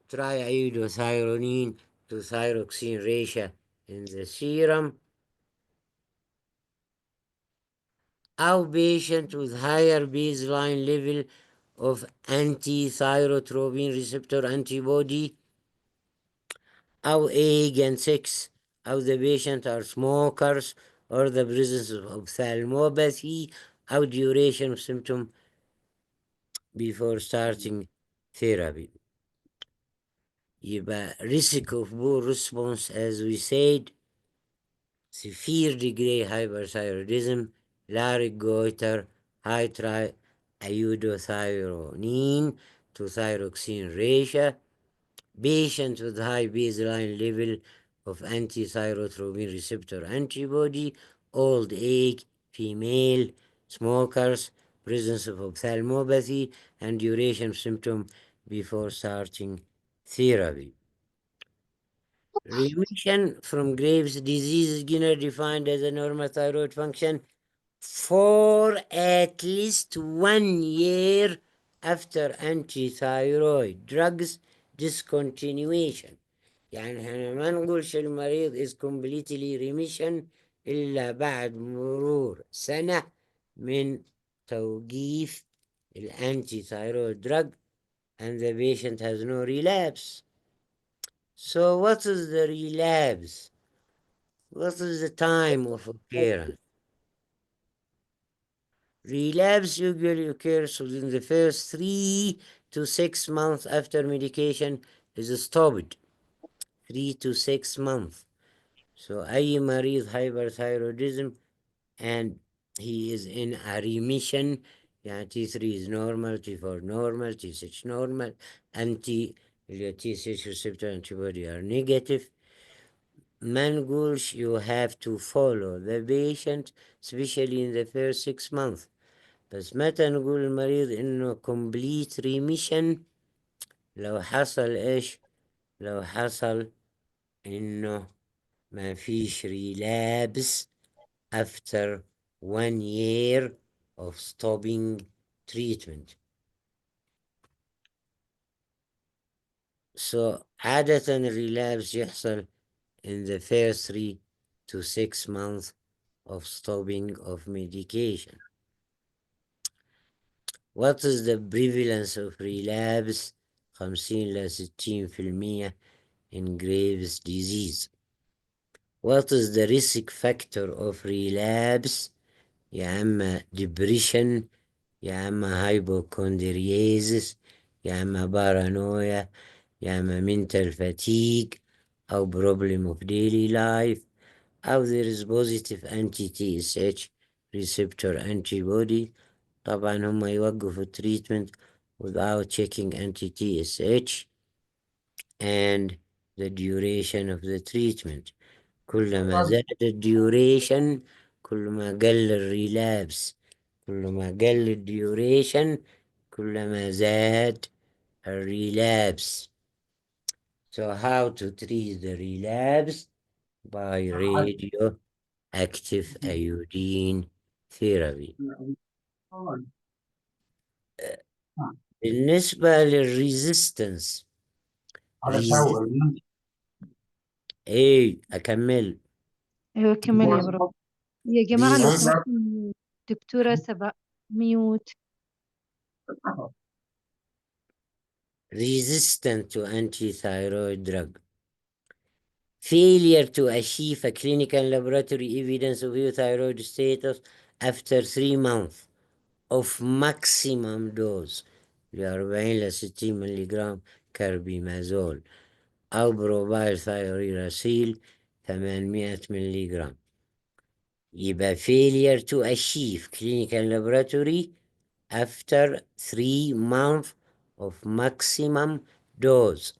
triiodothyronine to thyroxine ratio in the serum، أو patient with higher baseline level of anti-thyrotropin receptor antibody، أو age and sex، أو the patient are smokers, or the presence of ophthalmopathy، أو duration of symptom before starting therapy. يبقى risk of poor response, as we said, severe degree hyperthyroidism, large goiter, high triiodothyronine to thyroxine ratio, patient with high baseline level of anti-thyrotropin receptor antibody, old age, female, smokers, presence of ophthalmopathy, and duration of symptom before starting therapy. Remission from Graves' disease is generally defined as a normal thyroid function for at least 1 year after anti-thyroid drugs discontinuation. يعني احنا ما نقولش المريض is completely remission إلا بعد مرور سنة من توقيف الانتي thyroid drug and the patient has no relapse. So what is the relapse? What is the time of occurrence? Relapse usually occurs within the first 3 to 6 months after medication is stopped, 3 to 6 months. So أي مريض hyperthyroidism and he is in a remission, يعني T3 is normal, T4 normal, T6 normal, your TSH receptor antibody are negative. ما نقولش you have to follow the patient especially in the first 6 months. بس متى نقول المريض إنه complete remission؟ لو حصل إيش؟ لو حصل إنه ما فيش relapse after 1 year of stopping treatment. So عادة relapse يحصل in the first 3 to 6 months of stopping of medication. What is the prevalence of relapse 50 ل 60% in Graves' disease? What is the risk factor of relapse؟ يا أما depression، يا أما hypochondriasis، يا أما paranoia، يا أما mental fatigue أو problem of daily life أو there is positive anti-TSH receptor antibody. طبعا هم يوقفوا treatment without checking anti-TSH and the duration of the treatment. كلما زاد الديوريشن كلما قل الريلابس، كلما قل الديوريشن كلما زاد الريلابس. So how to treat the relapse? By radioactive iodine therapy. بالنسبة للريزيستنس ايه اكمل؟ أيوة كمل يا بروف. يا جماعة لو سمحتوا دكتورة سبا ميوت. resistant to anti-thyroid drug. Failure to achieve a clinical laboratory evidence of your thyroid status after 3 months of maximum dose ل 40 ل 60 ملغ كاربيمازول أو بروبايل ثايوريراسيل 800 ملغ. يبقى failure to achieve clinical laboratory after 3 months of maximum dose.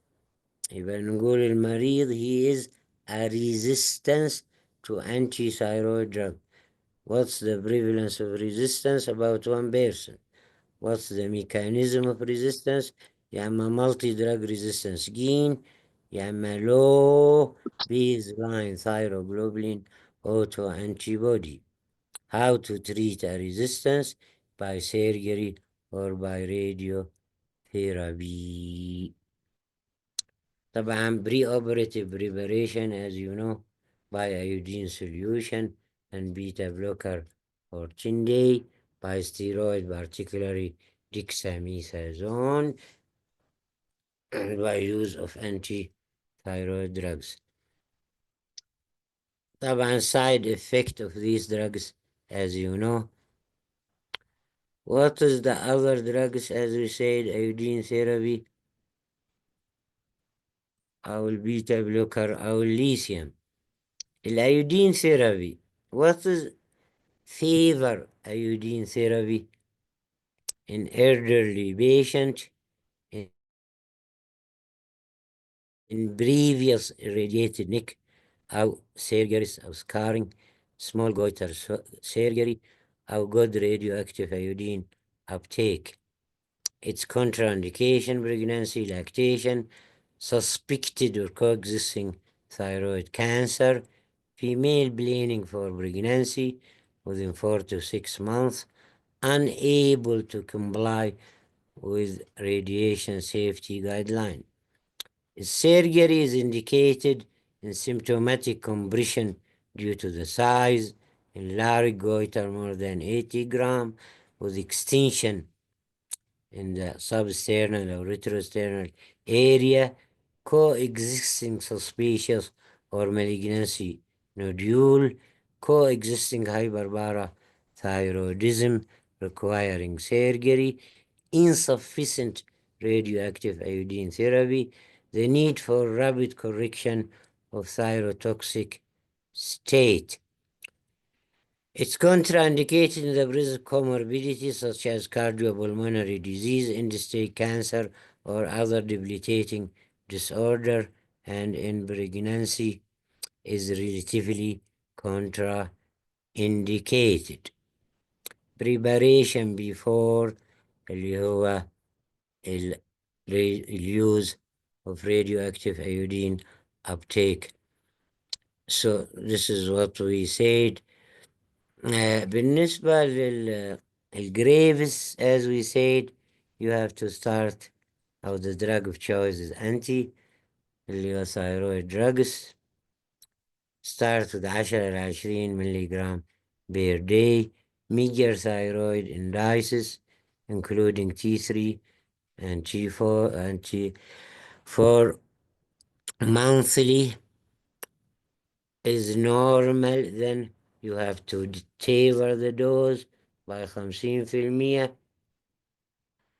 يبقى نقول المريض he is a resistance to anti-thyroid drug. What's the prevalence of resistance? About 1%. What's the mechanism of resistance? يا إما multi-drug resistance gene، يا إما low baseline thyroglobulin autoantibody. How to treat a resistance? By surgery or by radiotherapy. طبعا pre-operative preparation as you know by iodine solution and beta blocker for 10 days by steroid particularly dexamethasone and by use of anti-thyroid drugs. طبعا side effect of these drugs as you know. What is the other drugs as we said? Iodine therapy أو البيتا blocker أو الليثيوم. الأيودين therapy. What is favor iodine therapy in elderly patient in previous irradiated neck أو surgeries أو scarring small goiter surgery أو good radioactive iodine uptake. Its contraindication: pregnancy, lactation, suspected or coexisting thyroid cancer, female planning for pregnancy within 4 to 6 months, unable to comply with radiation safety guideline. Surgery is indicated in symptomatic compression due to the size, in large goiter more than 80 grams, with extension in the substernal or retrosternal area, coexisting suspicious or malignancy nodule, coexisting hyperparathyroidism requiring surgery, insufficient radioactive iodine therapy, the need for rapid correction of thyrotoxic state. It's contraindicated in the presence of comorbidities such as cardiopulmonary disease, end-stage cancer, or other debilitating disorder, and in pregnancy is relatively contraindicated. Preparation before اللي هو use of radioactive iodine uptake. So this is what we said. بالنسبة للgraves, as we said, you have to start, or the drug of choice is اللي هو thyroid drugs. Start with 10 ل 20 milligram per day. Major thyroid indices, including T3 and T4 and T4 monthly is normal. Then you have to taper the dose by 50%.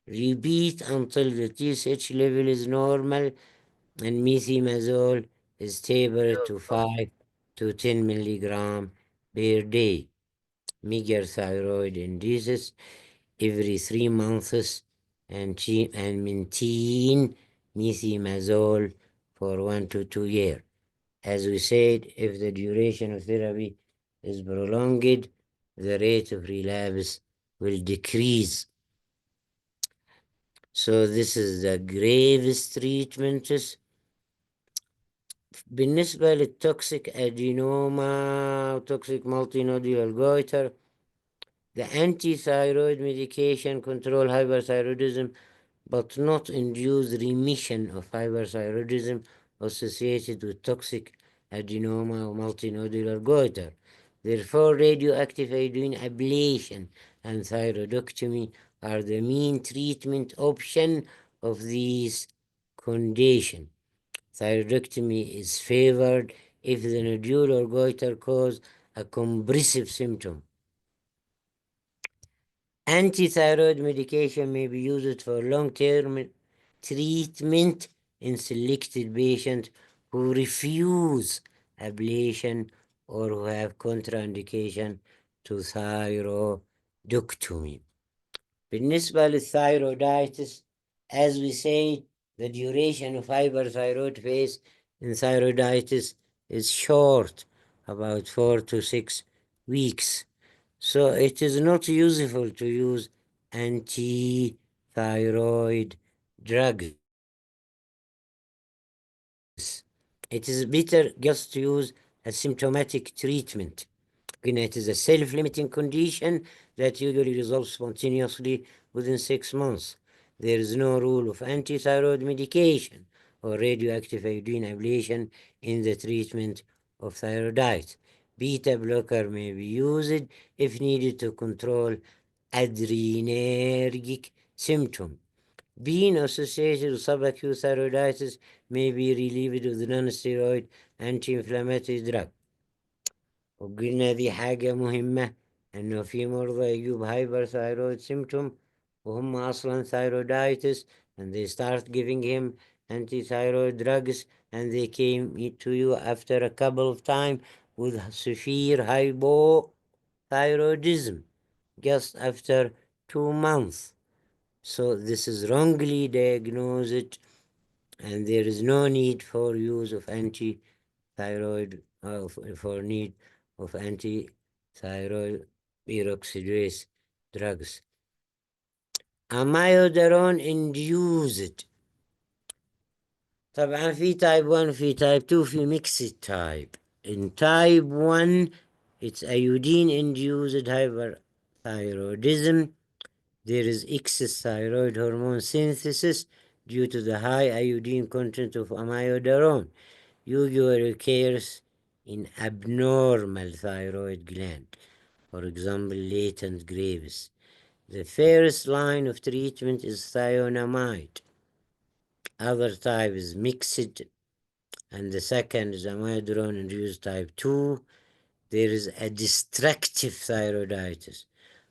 Repeat until the TSH level is normal and methimazole is tapered to 5 to 10 milligram per day. Major thyroid indices every 3 months and maintain methimazole for 1 to 2 years. As we said, if the duration of therapy is prolonged, the rate of relapse will decrease. So this is the gravest treatments. بالنسبة للتوكسيك adenoma, toxic multinodular goiter, the anti-thyroid medication control hyperthyroidism but not induce remission of hyperthyroidism associated with toxic adenoma or multinodular goiter. Therefore, radioactive iodine ablation and thyroidectomy are the main treatment option of these conditions. Thyroidectomy is favored if the nodular goiter causes a compressive symptom. Anti-thyroid medication may be used for long-term treatment in selected patients who refuse ablation or who have contraindication to thyroidectomy. بالنسبة للthyroiditis, as we say, the duration of hyperthyroid phase in thyroiditis is short, about 4 to 6 weeks. So it is not useful to use anti-thyroid drugs. It is better just to use a symptomatic treatment. Again, it is a self-limiting condition that usually resolves spontaneously within 6 months. There is no rule of anti-thyroid medication or radioactive iodine ablation in the treatment of thyroiditis. Beta blocker may be used if needed to control adrenergic symptom. Being associated with subacute thyroiditis may be relieved with non-steroid anti-inflammatory drug. وقلنا دي حاجة مهمة إنه في مرضى يجوب hyperthyroid symptom وهم أصلا thyroiditis and they start giving him anti-thyroid drugs and they came to you after a couple of time with severe hypothyroidism just after 2 months. So this is wrongly diagnosed and there is no need for use of anti-thyroid for need of anti-thyroid peroxidase drugs. Amiodarone induced. طبعا في type 1 في type 2 في mixed type. In type 1 it's iodine induced hyperthyroidism. There is excess thyroid hormone synthesis due to the high iodine content of amiodarone. Usually occurs in abnormal thyroid gland, for example, latent graves. The first line of treatment is thionamide. Other type is mixed, and the second is amiodarone-induced type 2. There is a destructive thyroiditis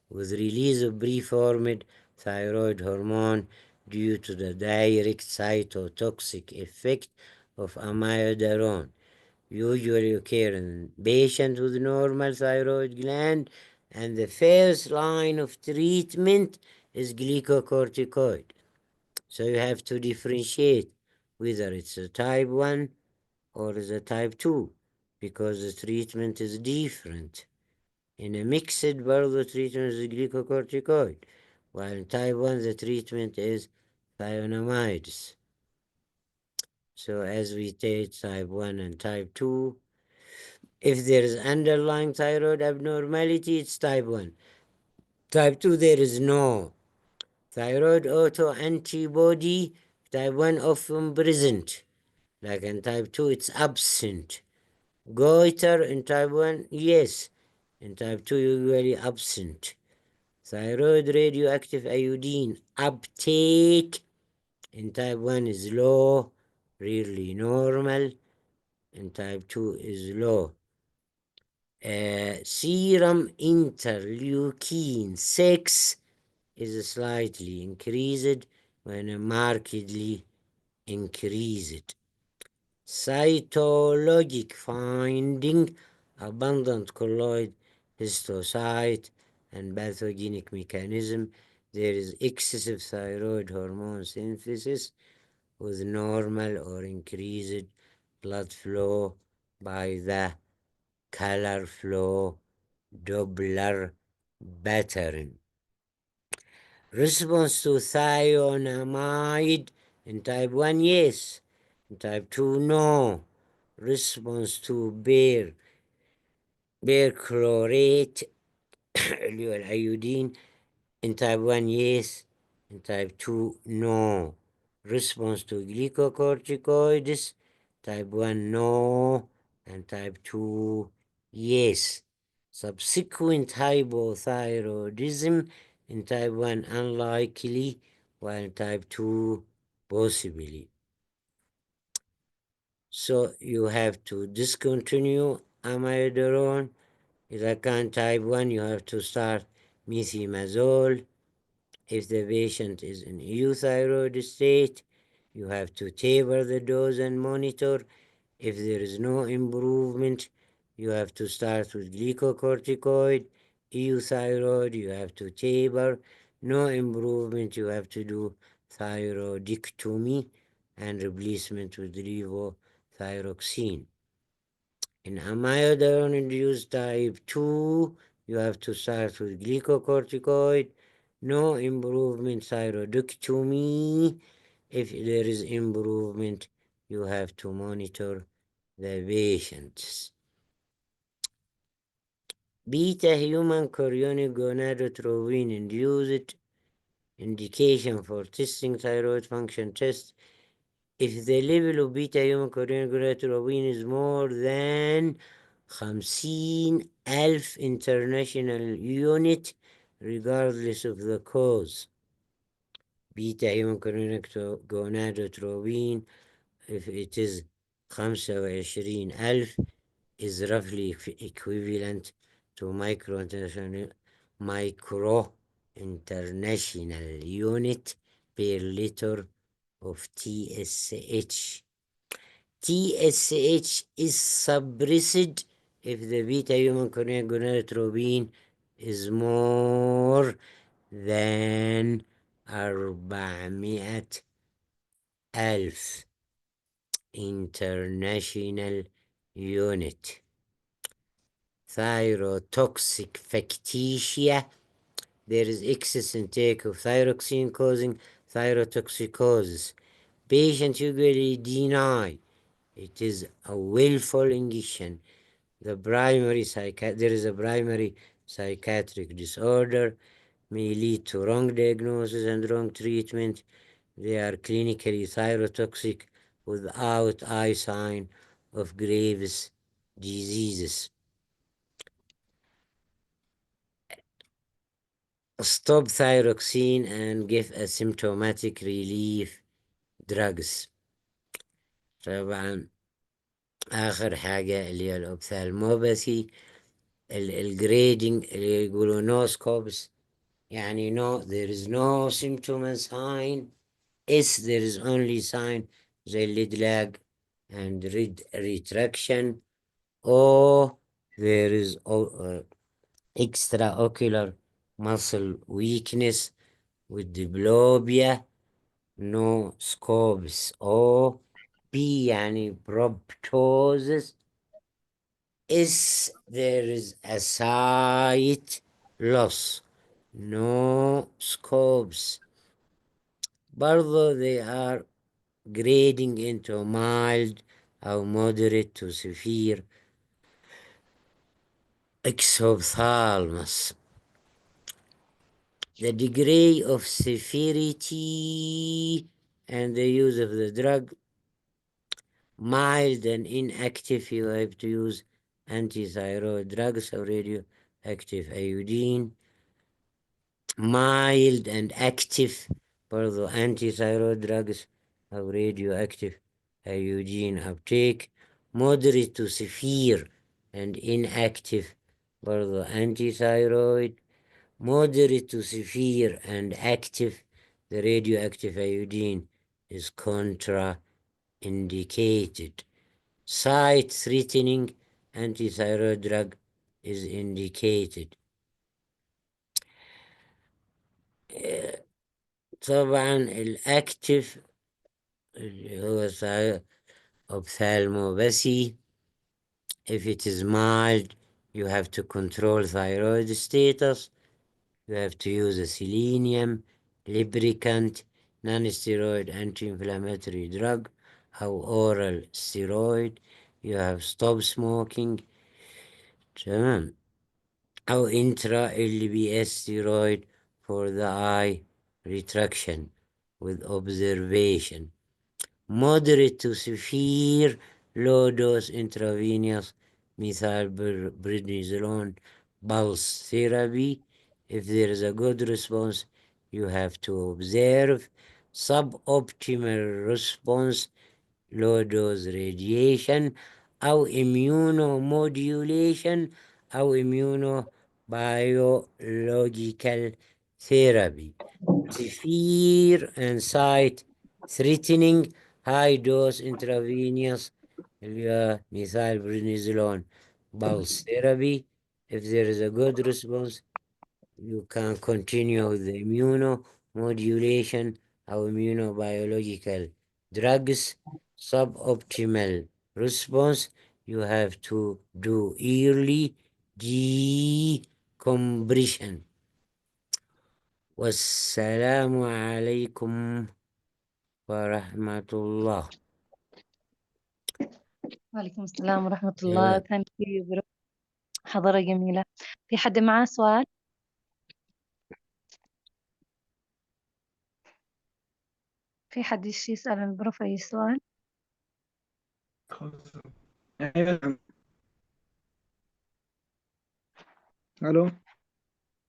with release of preformed thyroid hormone due to the direct cytotoxic effect of amiodarone. Usually occur in patients with normal thyroid gland, and the first line of treatment is glucocorticoid. So you have to differentiate whether it's a type 1 or is a type 2, because the treatment is different. In a mixed birth, the treatment is glucocorticoid, while in type 1, the treatment is thionamides. So as we take type 1 and type 2, if there is underlying thyroid abnormality, it's type 1. Type 2, there is no. Thyroid autoantibody, type 1 often present. Like in type 2, it's absent. Goiter in type 1, yes. In type 2, usually absent. Thyroid radioactive iodine uptake in type 1 is low, rarely normal. In type 2 is low. Serum interleukin 6 is slightly increased when markedly increased. Cytologic finding, abundant colloid histiocyte and pathogenic mechanism. There is excessive thyroid hormone synthesis with normal or increased blood flow by the color flow Doppler pattern. Response to thionamide in type 1, yes. In type 2, no. Response to perchlorate iodine in type 1, yes. In type 2, no. Response to glucocorticoids, type 1, no. And type 2, yes. Subsequent hypothyroidism in type 1, unlikely, while in type 2, possibly. So you have to discontinue amiodarone. If I can type 1, you have to start methimazole. If the patient is in euthyroid state, you have to taper the dose and monitor. If there is no improvement, you have to start with glucocorticoid. Euthyroid, you have to taper. No improvement, you have to do thyroidectomy and replacement with levothyroxine. In amiodarone-induced type 2, you have to start with glucocorticoid. No improvement, thyroidectomy. If there is improvement, you have to monitor the patients. Beta human chorionic gonadotropin induced indication for testing thyroid function test. If the level of beta human chorionic gonadotropin is more than 50,000 international unit, regardless of the cause. Beta human chorionic gonadotropin, if it is 25,000, is roughly equivalent to micro international unit per liter of TSH. TSH is suppressed if the beta human gonadotropin is more than 400,000 international unit. Thyrotoxic there is excess intake of thyroxine causing thyrotoxicosis. Patients usually deny it is a willful ingestion. There is a primary psychiatric disorder, may lead to wrong diagnosis and wrong treatment. They are clinically thyrotoxic without eye sign of Graves' diseases. Stop thyroxine and give asymptomatic relief drugs. طبعا آخر حاجة اللي هي الأوبثالموباثي الجريدنج اللي يقولوا no scopes يعني no there is no symptom and sign S, there is only sign the lid lag and retraction. O, there is extraocular muscle weakness with diplopia, no scopes. O, P يعني proptosis. S, there is a sight loss, no scopes. برضو they are grading into mild or moderate to severe exophthalmos. The degree of severity and the use of the drug, mild and inactive, you have to use antithyroid drugs or radioactive iodine. Mild and active, برضو antithyroid drugs or radioactive iodine uptake. Moderate to severe and inactive, برضو antithyroid. Moderate to severe and active, the radioactive iodine is contraindicated. Sight-threatening antithyroid drug is indicated. طبعا الأكتف اللي هو ophthalmopathy, if it is mild, you have to control thyroid status. You have to use a selenium, lubricant, non-steroid anti-inflammatory drug, or oral steroid. You have stop smoking. تمام. أو intra LBS steroid for the eye retraction with observation. Moderate to severe low dose intravenous methylprednisolone pulse therapy. If there is a good response, you have to observe. Suboptimal response, low dose radiation أو immunomodulation أو immunobiological therapy. Severe and sight threatening high dose intravenous methylprednisolone pulse therapy. If there is a good response, you can continue with the immunomodulation or immunobiological drugs. Suboptimal response, you have to do early decompression. والسلام عليكم ورحمة الله. وعليكم السلام ورحمة الله. ثانك يو، محاضرة جميلة. في حد معاه سؤال؟ في حد يسأل البروف أي سؤال؟ الو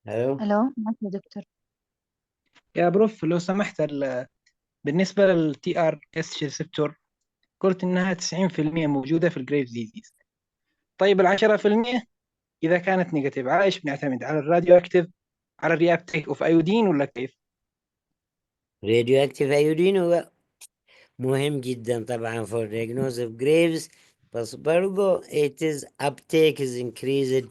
ألو، معك يا دكتور. يا بروف، لو سمحت بالنسبة للتي ار اس ريسبتور قلت انها 90% موجودة في الجريف ديزيز. طيب ال10% اذا كانت نيجاتيف، على ايش بنعتمد؟ على الراديو اكتيف، على الريابتيك اوف ايودين، ولا كيف؟ radioactive iodine هو مهم جدا طبعا for diagnosis of graves، بس برضو it is uptake is increased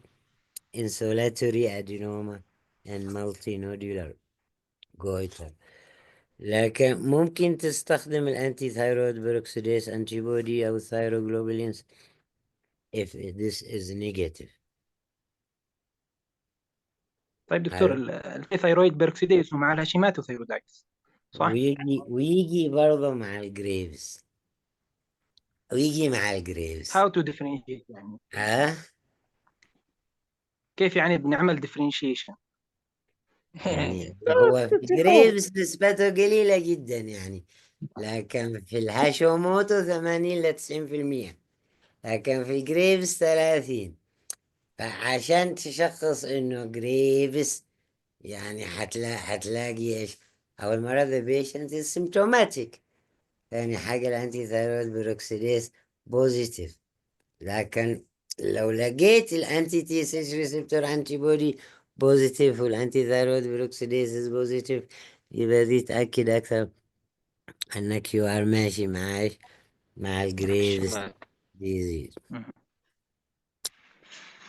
in solitary adenoma and multinodular goiter. لكن ممكن تستخدم الانتي ثايرويد بيروكسيديز انتي بودي او الثايروجلوبولينز if this is negative. طيب دكتور، الثيرويد بيروكسيديز ومع الهاشيماتو ثيرودايتس، صح؟ ويجي برضه مع الجريفز، ويجي مع الجريفز. how to differentiate يعني ها كيف يعني بنعمل differentiation؟ يعني هو في الجريفز نسبته قليلة جدا يعني، لكن في الهاشيموتو 80 ل 90%، لكن في الجريفز 30. فعشان تشخص انه جريفز يعني هتلاقي ايش؟ اول مرة the patient is symptomatic. ثاني حاجة الانتي ثايرويد بيروكسيديز بوزيتيف، لكن لو لقيت الانتي تي اس اتش ريسبتور انتي بودي بوزيتيف والانتي ثايرويد بيروكسيديز بوزيتيف، يبقى دي تأكد اكثر انك يو ار ماشي معاي مع الجريفز الله. ديزيز.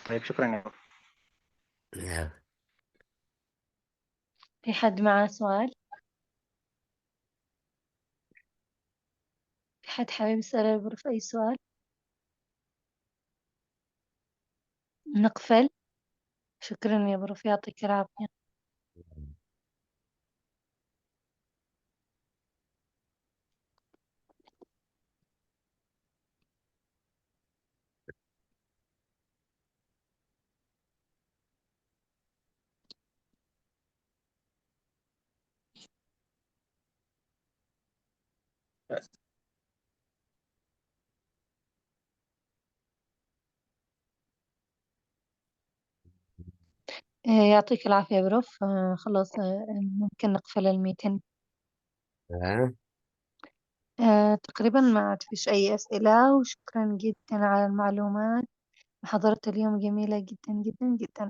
طيب شكرا يا بروف. لا. في حد معاه سؤال؟ في حد حابب يسأل البروف أي سؤال؟ نقفل. شكرا يا بروف، يعطيك العافية. يعطيك العافية يا بروف. خلاص، ممكن نقفل الميتين. ها؟ تقريبا ما عاد فيش أي أسئلة، وشكرا جدا على المعلومات. محاضرة اليوم جميلة جدا جدا جدا.